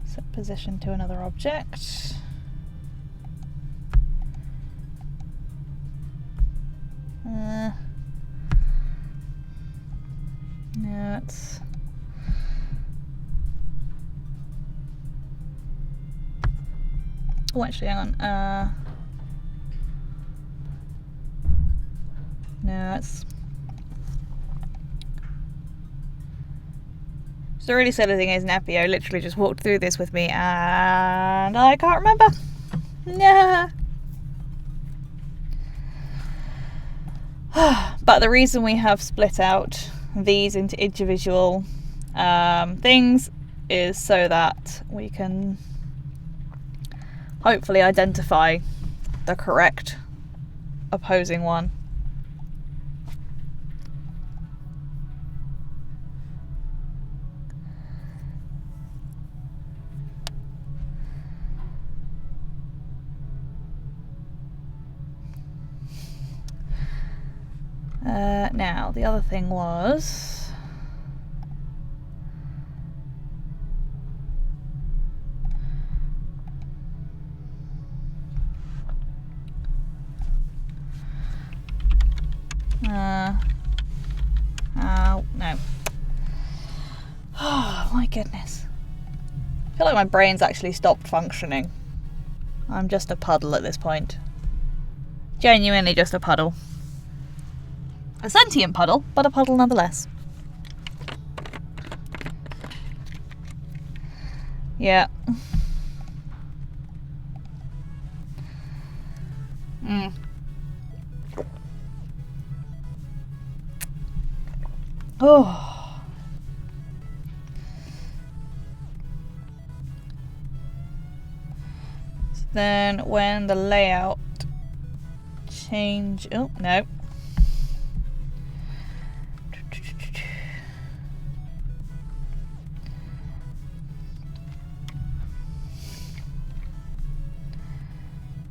Set position to another object. No, it's oh, actually, hang on. No, it's the really silly thing is Nepio literally just walked through this with me and I can't remember. Nah. But the reason we have split out these into individual things is so that we can hopefully identify the correct opposing one. Now, the other thing was Oh, no. Oh, my goodness. I feel like my brain's actually stopped functioning. I'm just a puddle at this point. Genuinely just a puddle. A sentient puddle, but a puddle nonetheless. Yeah. Oh. So then when the layout change... Oh, no.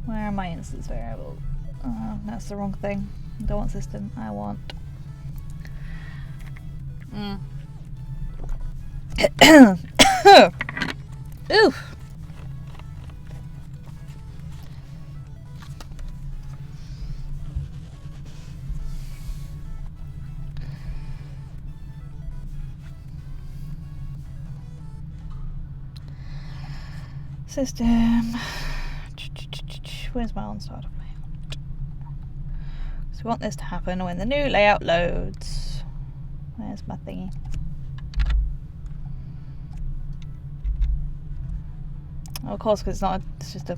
Where are my instance variables? Oh, that's the wrong thing. I don't want system. I want... Oof. System. Where's my on-start of layout? So we want this to happen when the new layout loads. Where's my thingy? Oh, of course, because it's not. It's just a.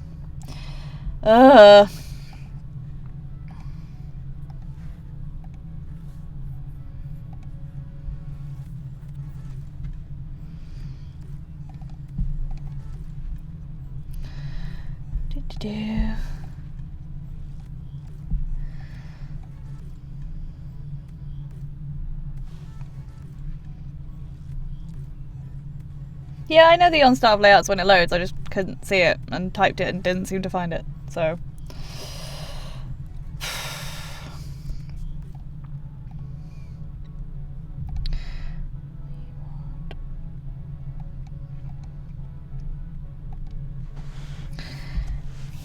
Yeah, I know the on-start of layouts when it loads. I just couldn't see it and typed it and didn't seem to find it. So.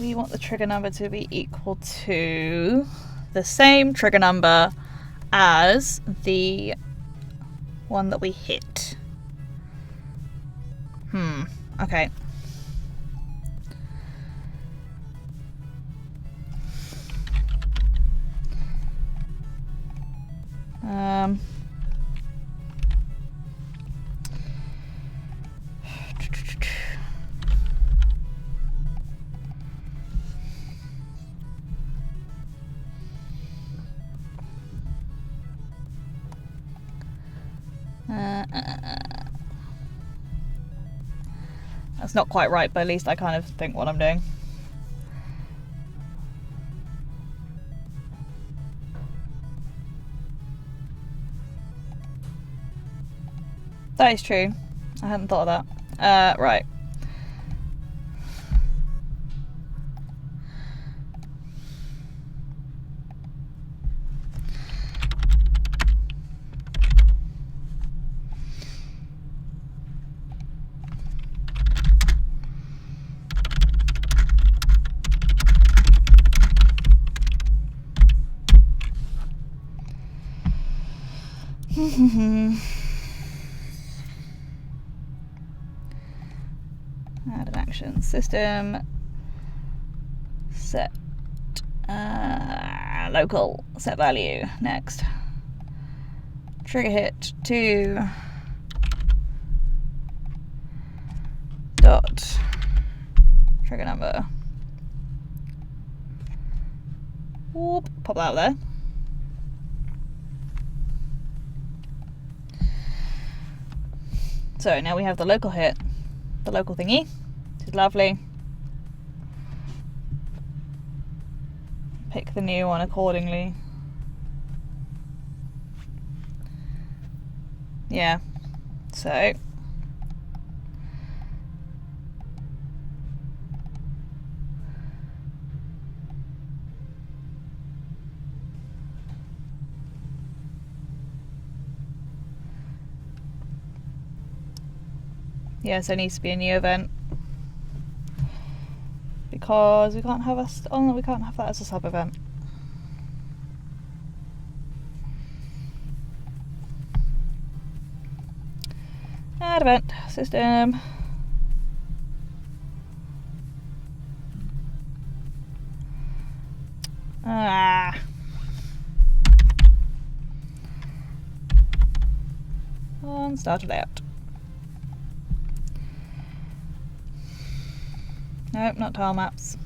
We want the trigger number to be equal to the same trigger number as the one that we hit. Okay. That's not quite right, but at least I kind of think what I'm doing. That is true. I hadn't thought of that. Right. Add an action. System set local set value. Next. Trigger hit to dot trigger number. Whoop, pop that out there. So now we have the local hit, the local thingy, which is lovely. Pick the new one accordingly. Yeah, so yeah, so it needs to be a new event because we can't have we can't have that as a sub event. Add event. System. On start layout. Nope, not tile maps.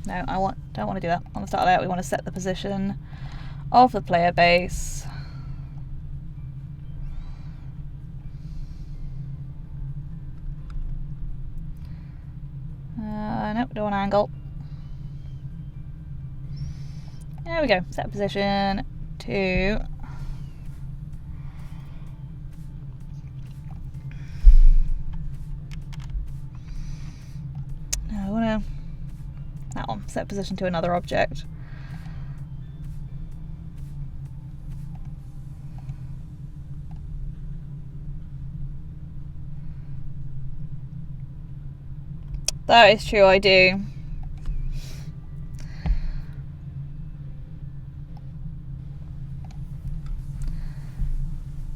No, don't want to do that. On the start layout, we want to set the position of the player base. Nope, do an angle. There we go. Set position to no. That one. Set position to another object. That is true, I do.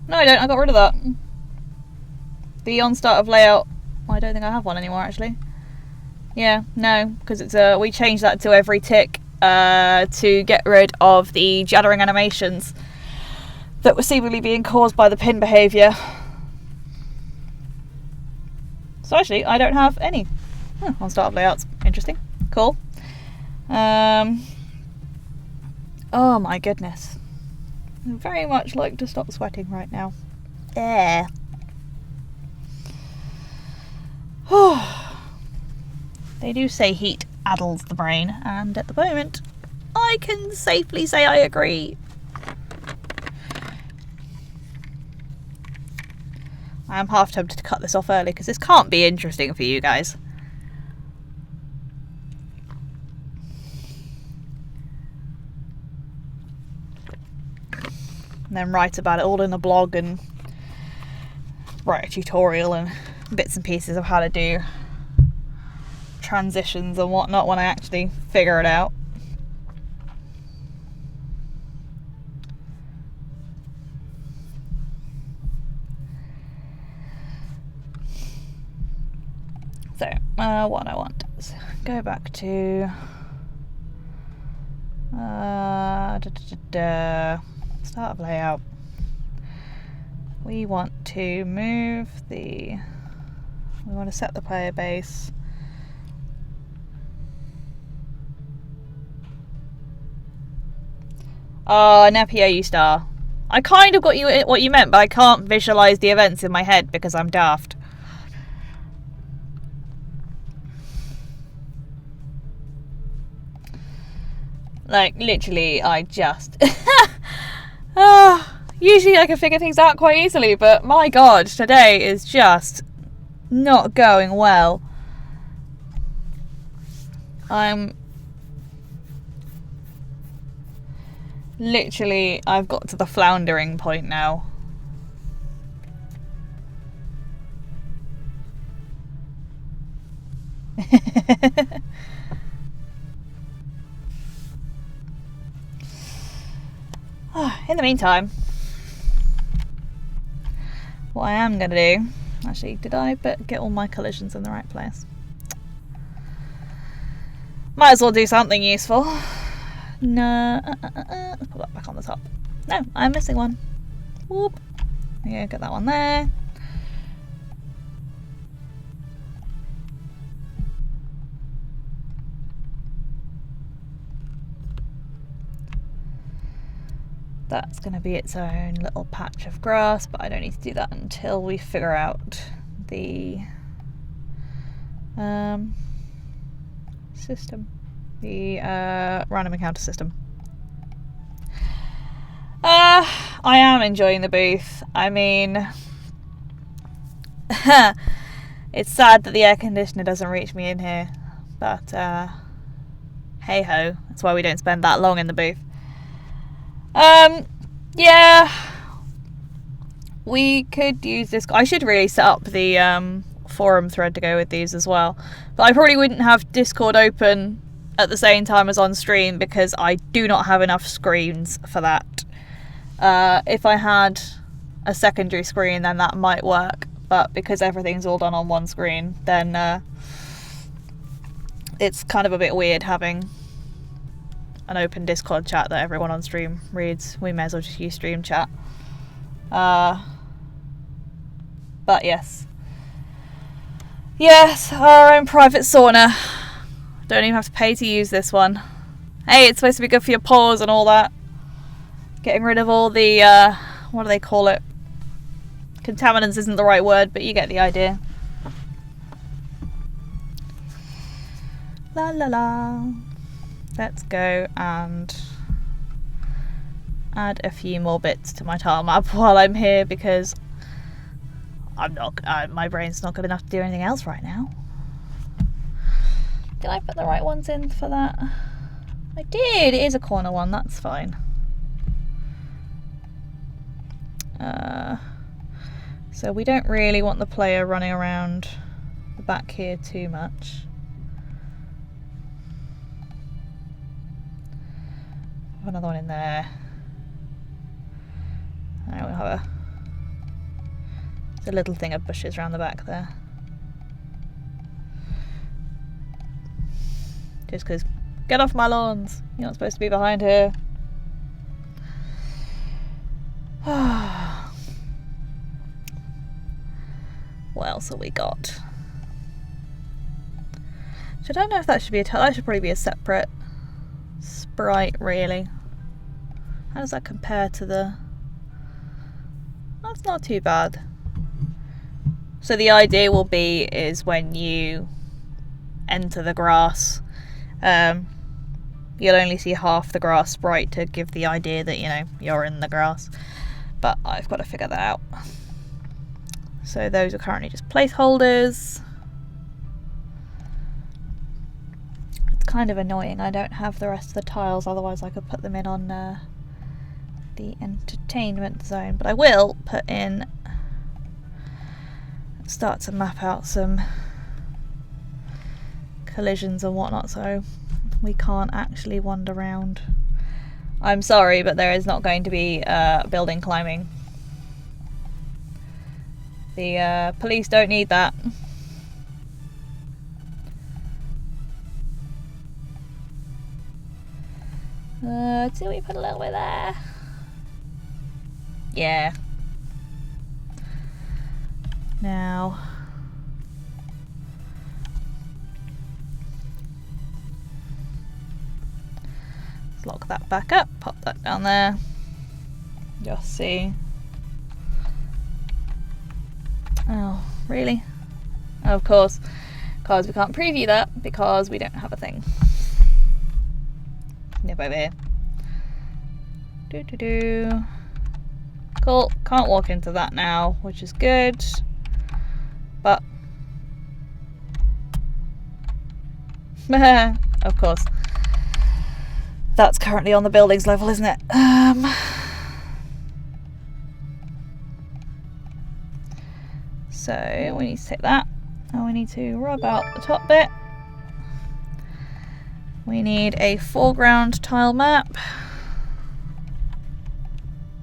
No, I don't. I got rid of that. The on start of layout. Well, I don't think I have one anymore, actually. Yeah, no, because it's we changed that to every tick to get rid of the jittering animations that were seemingly being caused by the pin behaviour. So actually, I don't have any. On start of layouts. Interesting. Cool. Oh my goodness. I'd very much like to stop sweating right now. There. They do say heat addles the brain, and at the moment, I can safely say I agree. I am half tempted to cut this off early because this can't be interesting for you guys. And then write about it all in a blog and write a tutorial and bits and pieces of how to do transitions and whatnot when I actually figure it out. So, what I want is go back to start of layout. We want to move we want to set the player base. An FPAU star. I kind of got what you meant, but I can't visualise the events in my head because I'm daft. Like, literally, I just... usually I can figure things out quite easily, but my god, today is just not going well. I've got to the floundering point now. In the meantime, what I am going to do... Actually, did I get all my collisions in the right place? Might as well do something useful. No, let's put that back on the top. No, I'm missing one. Whoop. Yeah, get that one there. That's going to be its own little patch of grass, but I don't need to do that until we figure out the system, the random encounter system. I am enjoying the booth. I mean, it's sad that the air conditioner doesn't reach me in here, but hey ho, that's why we don't spend that long in the booth. Yeah, we could use this. I should really set up the forum thread to go with these as well. But I probably wouldn't have Discord open at the same time as on stream because I do not have enough screens for that. If I had a secondary screen, then that might work. But because everything's all done on one screen, then it's kind of a bit weird having an open Discord chat that everyone on stream reads. We may as well just use stream chat. But yes. Yes, our own private sauna. Don't even have to pay to use this one. Hey, it's supposed to be good for your pores and all that. Getting rid of all the, what do they call it? Contaminants isn't the right word, but you get the idea. La la la. Let's go and add a few more bits to my tile map while I'm here because my brain's not good enough to do anything else right now. Did I put the right ones in for that? I did. It is a corner one. That's fine. So we don't really want the player running around the back here too much. Have another one in there. Now we'll have a little thing of bushes around the back there. Just because, get off my lawns, you're not supposed to be behind here. What else have we got? So I don't know if that should be that should probably be a separate sprite, really. How does that compare to the... That's not too bad. So the idea will be is when you enter the grass, you'll only see half the grass sprite to give the idea that, you know, you're in the grass. But I've got to figure that out. So those are currently just placeholders. It's kind of annoying I don't have the rest of the tiles, otherwise I could put them in on the entertainment zone. But I will put in, start to map out some collisions and whatnot so we can't actually wander around. I'm sorry, but there is not going to be building climbing. The police don't need that. Do we put a little bit there? Yeah. Now, let's lock that back up, pop that down there. Just see. Oh, really? Oh, of course, because we can't preview that because we don't have a thing. Nip over here. Do. Cool, can't walk into that now, which is good. But, of course, that's currently on the buildings level, isn't it? So we need to take that and we need to rub out the top bit. We need a foreground tile map.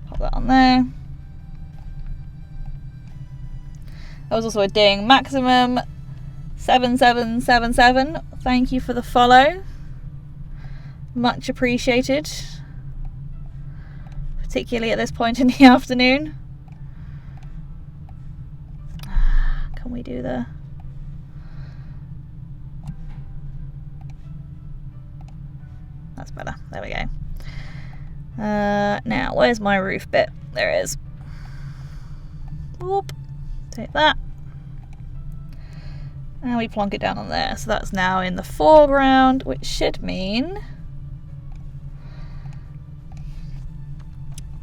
Pop that on there. That was also a ding. Maximum 7777. Thank you for the follow. Much appreciated. Particularly at this point in the afternoon. Can we do the... That's better. There we go. Now, where's my roof bit? There it is. Whoop. Take that. And we plonk it down on there. So that's now in the foreground, which should mean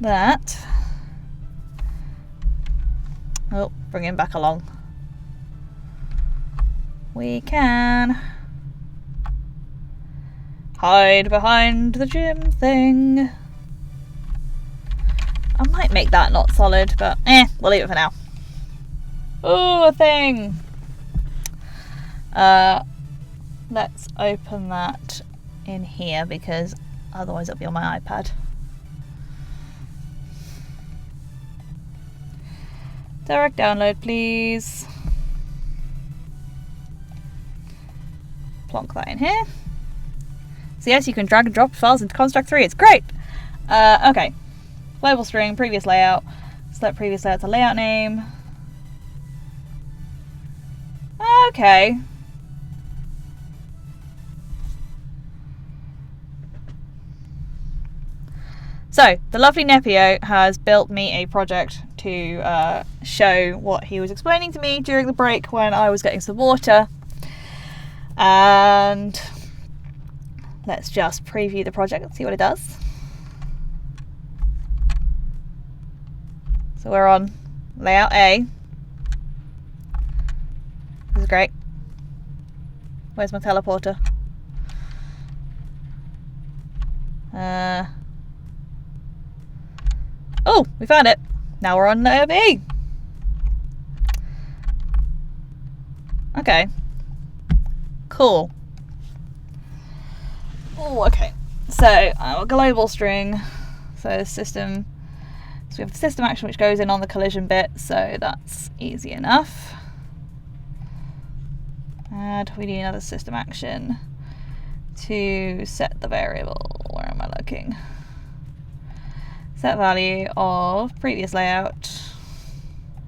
that... Oh, bring him back along. We can hide behind the gym thing. I might make that not solid, but we'll leave it for now. Ooh, a thing. Let's open that in here because otherwise it'll be on my iPad. Direct download, please. Plonk that in here. So yes, you can drag and drop files into Construct 3. It's great. Okay. Global string, previous layout. Select previous layout to layout name. Okay. So, the lovely Nepio has built me a project to show what he was explaining to me during the break when I was getting some water. And let's just preview the project and see what it does. So we're on layout A. This is great. Where's my teleporter? Oh, we found it. Now we're on layer B. Okay. Cool. Oh, okay. So our global string. So system. So we have the system action which goes in on the collision bit. So that's easy enough. And we need another system action to set the variable. Where am I looking? Set value of previous layout.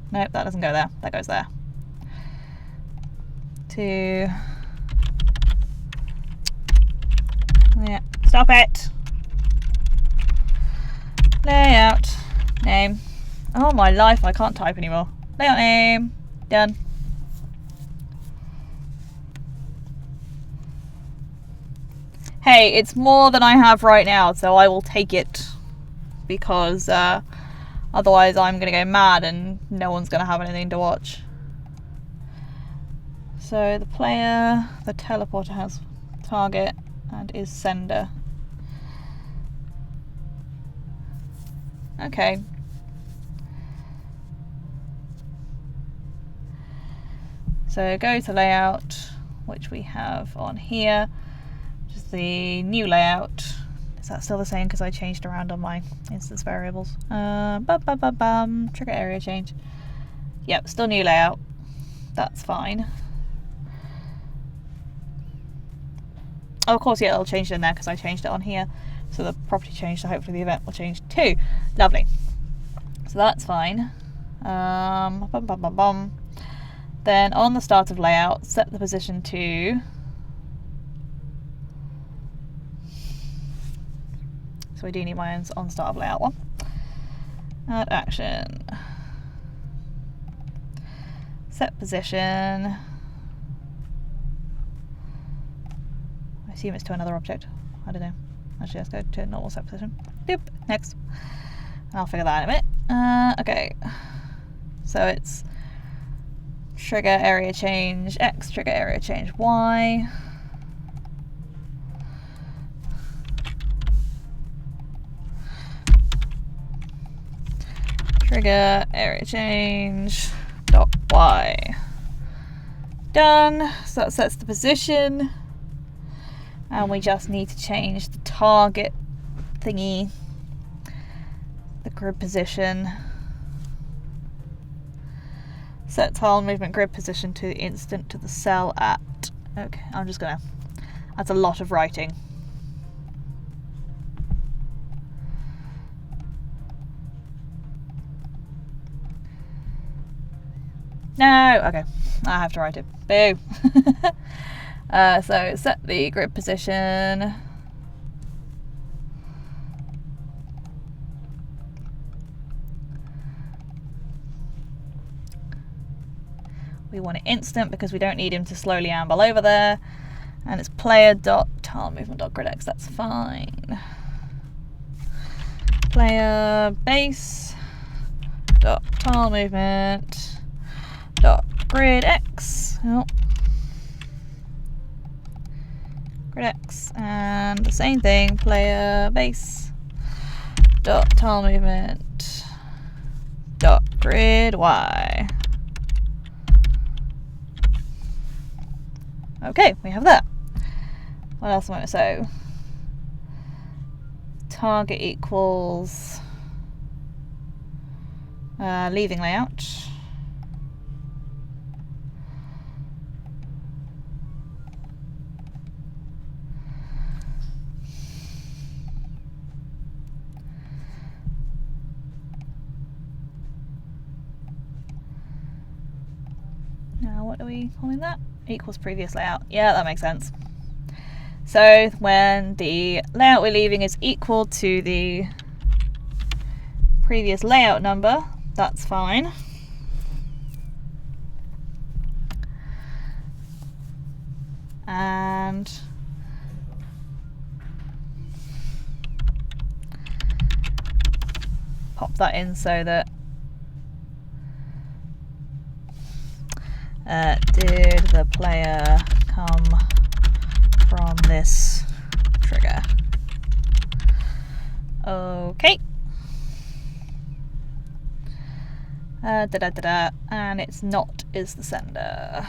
Nope, that doesn't go there. That goes there. To yeah, stop it. Layout name. Oh my life, I can't type anymore. Layout name. Done. Hey, it's more than I have right now, so I will take it. Because otherwise I'm going to go mad and no one's going to have anything to watch. So the player, the teleporter has target and is sender. Okay. So go to layout, which we have on here, which is the new layout. Is that still the same because I changed around on my instance variables? Trigger area change. Yep, still new layout. That's fine. Oh, of course, yeah, it'll change it in there because I changed it on here. So the property changed, so hopefully the event will change too. Lovely. So that's fine. Then on the start of layout, set the position to... So we do need my on start of layout one. Add action. Set position. I assume it's to another object. I don't know. Actually, let's go to normal set position. Doop. Next. I'll figure that out in a minute. Okay. So it's trigger area change X, trigger area change Y. Trigger area change dot Y. Done. So that sets the position, and we just need to change the target thingy, the grid position. Set tile movement grid position to instant to the cell at. Okay, I'm just gonna. That's a lot of writing. No, okay, I have to write it. Boo. So set the grid position. We want it instant because we don't need him to slowly amble over there. And it's player.tilemovement.gridx, that's fine. Player base dot tile movement dot gridx. Oh. Gridx, and the same thing, player base dot tile movement grid Y. Okay, we have that. What else am I? So target equals leaving layout. Now what are we calling that? Equals previous layout. Yeah, that makes sense. So when the layout we're leaving is equal to the previous layout number, that's fine. And pop that in so that did the player come from this trigger? Okay. And it's not is the sender.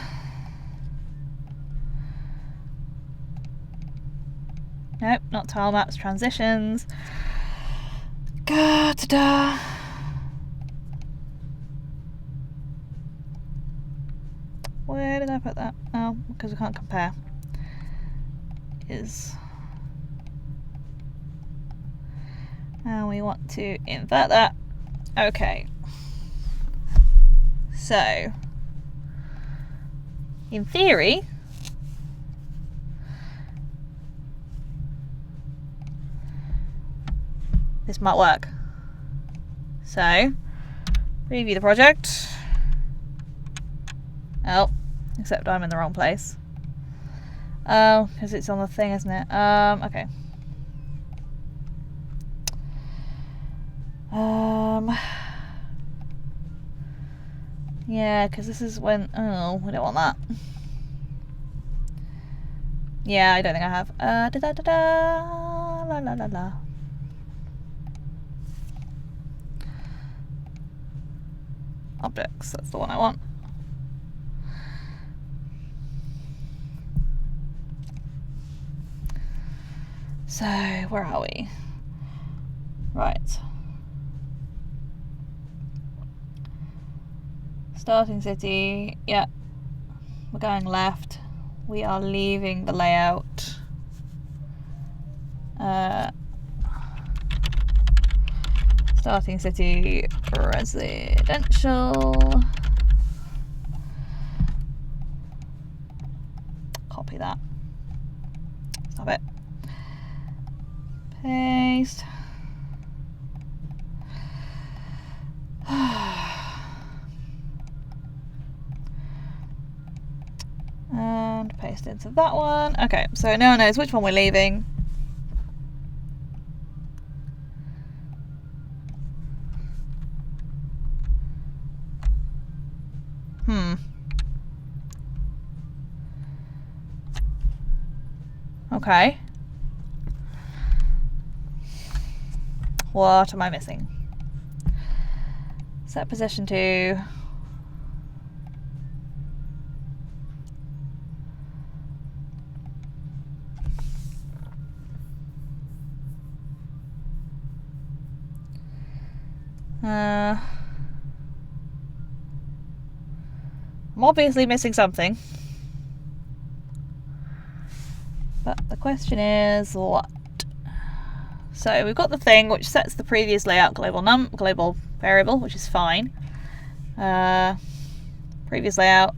Nope, not tile maps, transitions. Where did I put that? Oh, because we can't compare. And we want to invert that. Okay. So, in theory, this might work. So, preview the project. Oh, except I'm in the wrong place. Oh, because it's on the thing, isn't it? Okay. Yeah, because this is when... Oh, we don't want that. Yeah, I don't think I have. La la la la. Objects, that's the one I want. So, where are we? Right. Starting city, yeah. We're going left. We are leaving the layout. Starting city, residential. Copy that. Stop it. Paste. And paste into that one. Okay, so now it knows which one we're leaving. Okay. What am I missing? Set position to... I'm obviously missing something. But the question is what? So we've got the thing which sets the previous layout global variable, which is fine. Previous layout,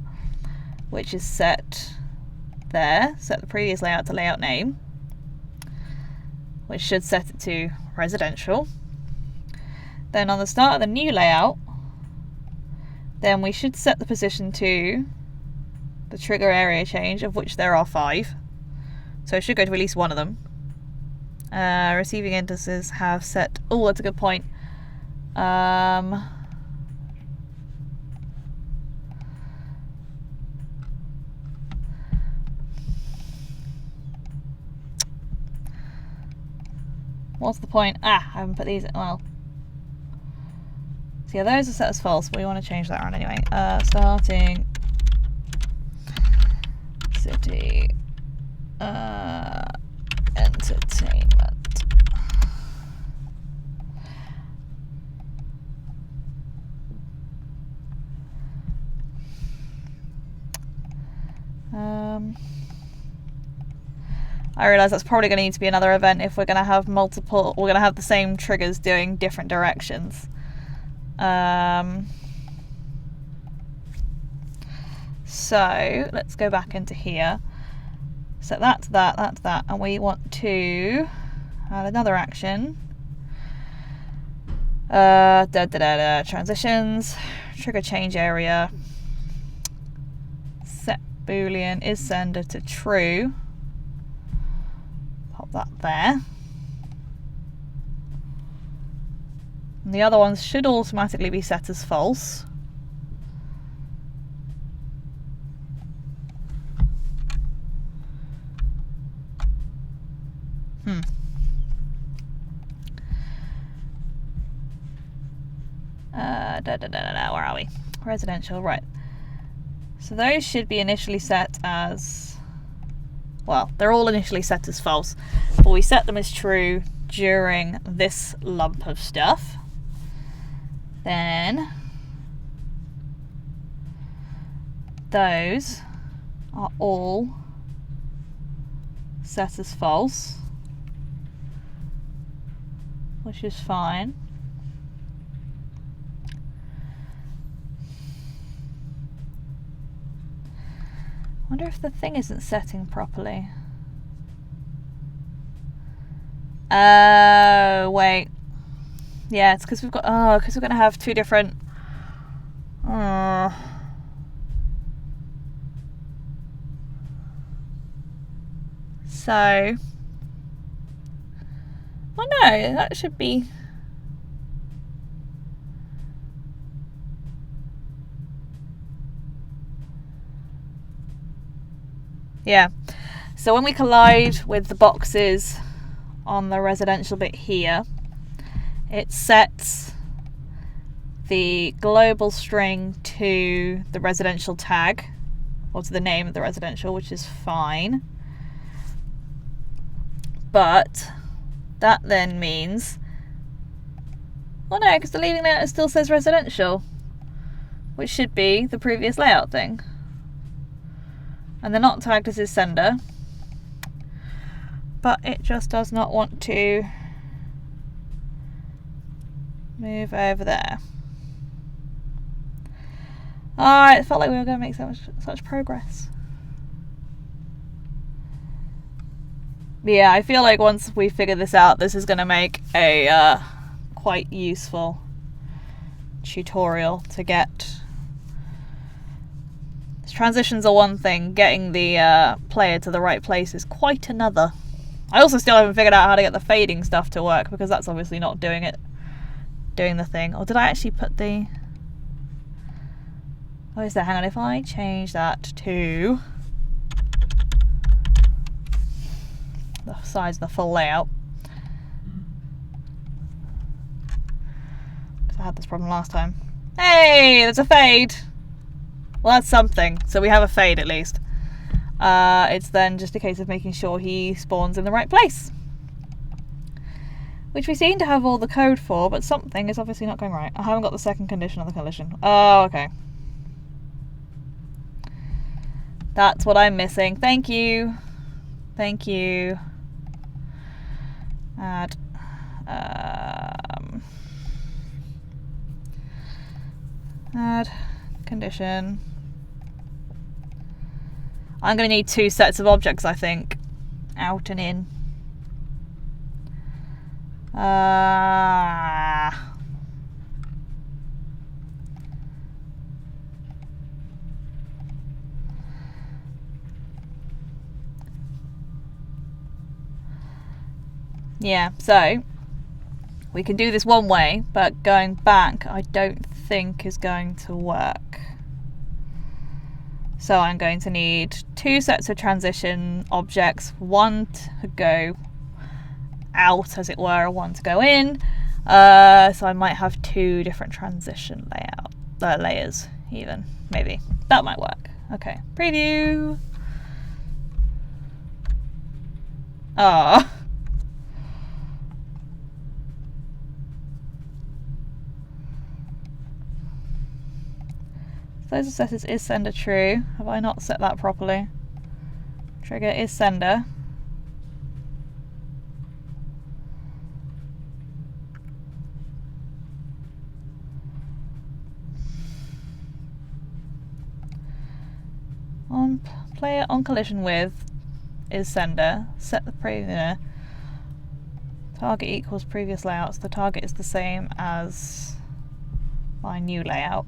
which is set there. Set the previous layout to layout name, which should set it to residential. Then on the start of the new layout, then we should set the position to the trigger area change, of which there are 5. So it should go to at least one of them. Receiving indices have set... Oh, that's a good point. What's the point? I haven't put these... Well... So yeah, those are set as false, but we want to change that around anyway. Starting city entertainment. I realise that's probably going to need to be another event if we're going to have multiple, we're going to have the same triggers doing different directions. So let's go back into here. Set that to that, that to that, and we want to add another action. Transitions, trigger change area, set boolean is sender to true. Pop that there. And the other ones should automatically be set as false. Where are we? Residential, right. So those should be initially set as, well, they're all initially set as false, but we set them as true during this lump of stuff. Then those are all set as false, which is fine. I wonder if the thing isn't setting properly. Oh, wait. Yeah, it's because we've got, because we're going to have two different, so, oh no, that should be, yeah. So when we collide with the boxes on the residential bit here, it sets the global string to the residential tag, or to the name of the residential, which is fine. But that then means, well no, because the leading layout still says residential, which should be the previous layout thing. And they're not tagged as his sender, but it just does not want to move over there. Alright, it felt like we were going to make such progress. Yeah, I feel like once we figure this out, this is going to make a quite useful tutorial to get. Transitions are one thing, getting the player to the right place is quite another. I also still haven't figured out how to get the fading stuff to work, because that's obviously not doing the thing. Or did I actually put the... Oh, is there? Hang on, if I change that to the size of the full layout. Because I had this problem last time. Hey, there's a fade! Well, that's something. So we have a fade at least. It's then just a case of making sure he spawns in the right place. Which we seem to have all the code for, but something is obviously not going right. I haven't got the second condition of the collision. Oh, okay. That's what I'm missing. Thank you. Thank you. Add. Add condition. I'm going to need two sets of objects, I think. Out and in. Yeah, so we can do this one way, but going back I don't think is going to work. So I'm going to need two sets of transition objects, one to go out as it were, one to go in. So I might have 2 different transition layers even, maybe. That might work. Okay, preview. Ah. Those are set as is sender true. Have I not set that properly? Trigger is sender. On player on collision with is sender. Set the previous target equals previous layouts. The target is the same as my new layout.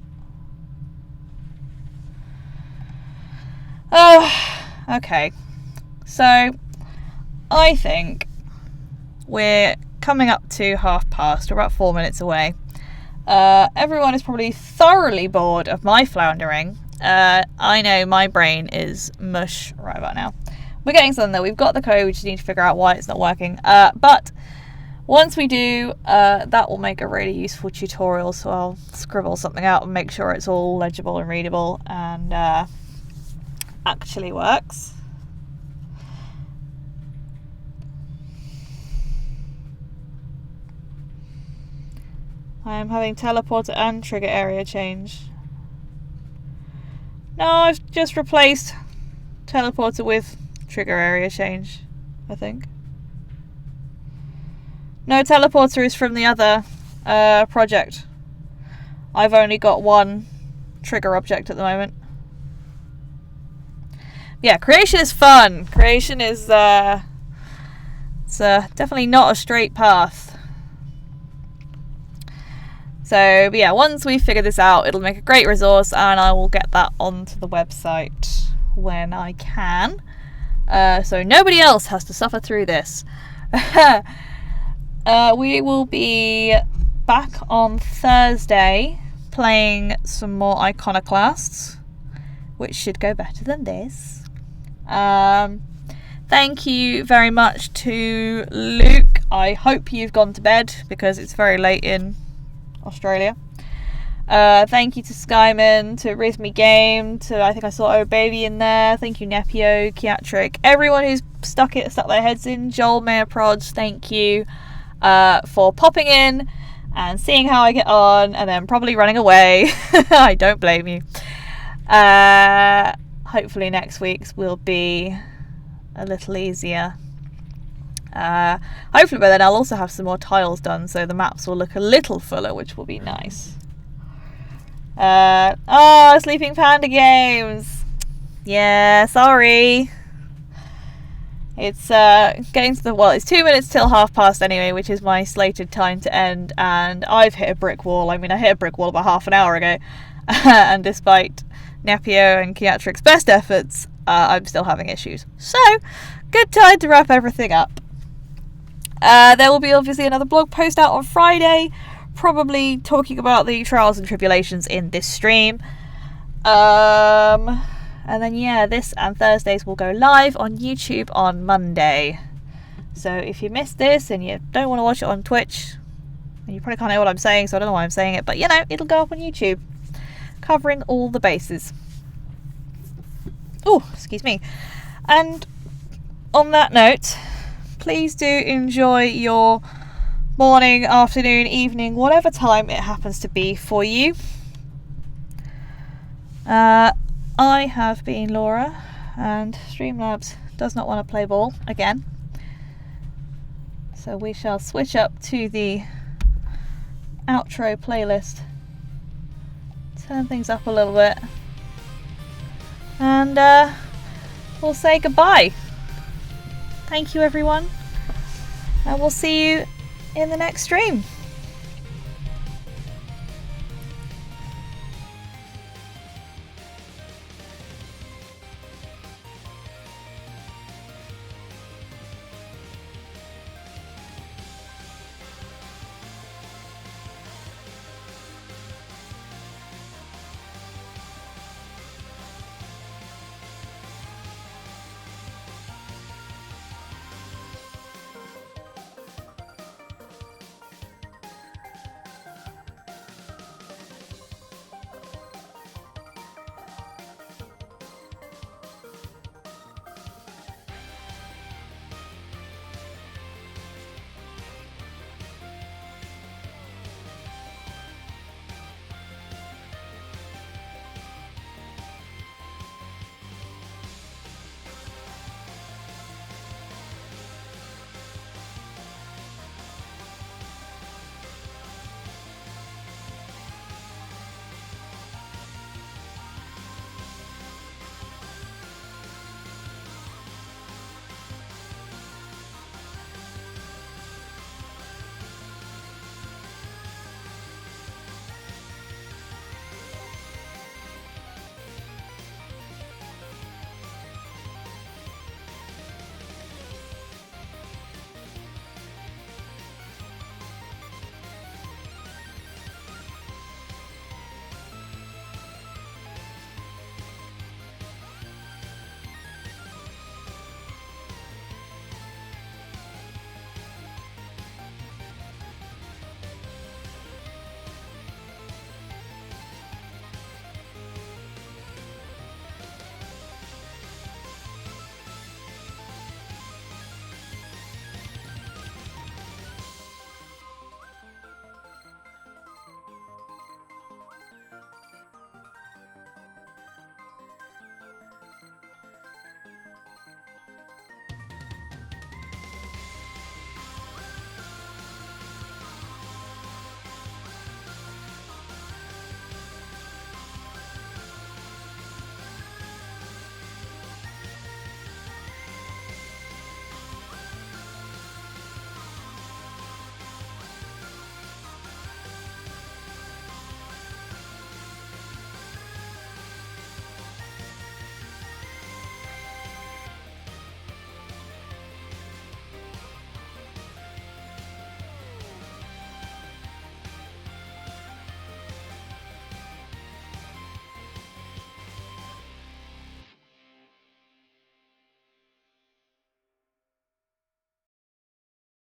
Okay. So I think we're coming up to past. We're about 4 minutes away. Everyone is probably thoroughly bored of my floundering. I know my brain is mush right about now. We're getting something though. We've got the code. We just need to figure out why it's not working. But once we do, that will make a really useful tutorial. So I'll scribble something out and make sure it's all legible and readable and actually works. I am having teleporter and trigger area change. No, I've just replaced teleporter with trigger area change, I think. No, teleporter is from the other project. I've only got one trigger object at the moment. Yeah, creation is fun. Creation is it's definitely not a straight path. So, but yeah, once we figure this out, it'll make a great resource, and I will get that onto the website when I can. So nobody else has to suffer through this. We will be back on Thursday playing some more Iconoclasts, which should go better than this. Thank you very much to Luke. I hope you've gone to bed because it's very late in Australia. Thank you to Skyman, to Rhythmy Game, to I think I saw Oh Baby in there. Thank you Nepio, Kiatric, everyone who's stuck their heads in. Joel Mayor Prods, thank you for popping in and seeing how I get on, and then probably running away. I don't blame you. Hopefully next week's will be a little easier. Hopefully by then I'll also have some more tiles done, so the maps will look a little fuller, which will be nice. Sleeping Panda Games. Yeah, sorry. It's getting to it's 2 minutes till past anyway, which is my slated time to end, and I've hit a brick wall. I mean, I hit a brick wall about half an hour ago, and despite Nepio and Kiatric's best efforts, I'm still having issues. So, good time to wrap everything up. There will be obviously another blog post out on Friday, probably talking about the trials and tribulations in this stream. And then yeah, this and Thursdays will go live on YouTube on Monday. So if you missed this and you don't want to watch it on Twitch, and you probably can't hear what I'm saying, so I don't know why I'm saying it, but you know, it'll go up on YouTube, covering all the bases. Oh, excuse me. And on that note, please do enjoy your morning, afternoon, evening, whatever time it happens to be for you. I have been Laura, and Streamlabs does not want to play ball again. So we shall switch up to the outro playlist. Turn things up a little bit. And we'll say goodbye. Thank you everyone, and we'll see you in the next stream.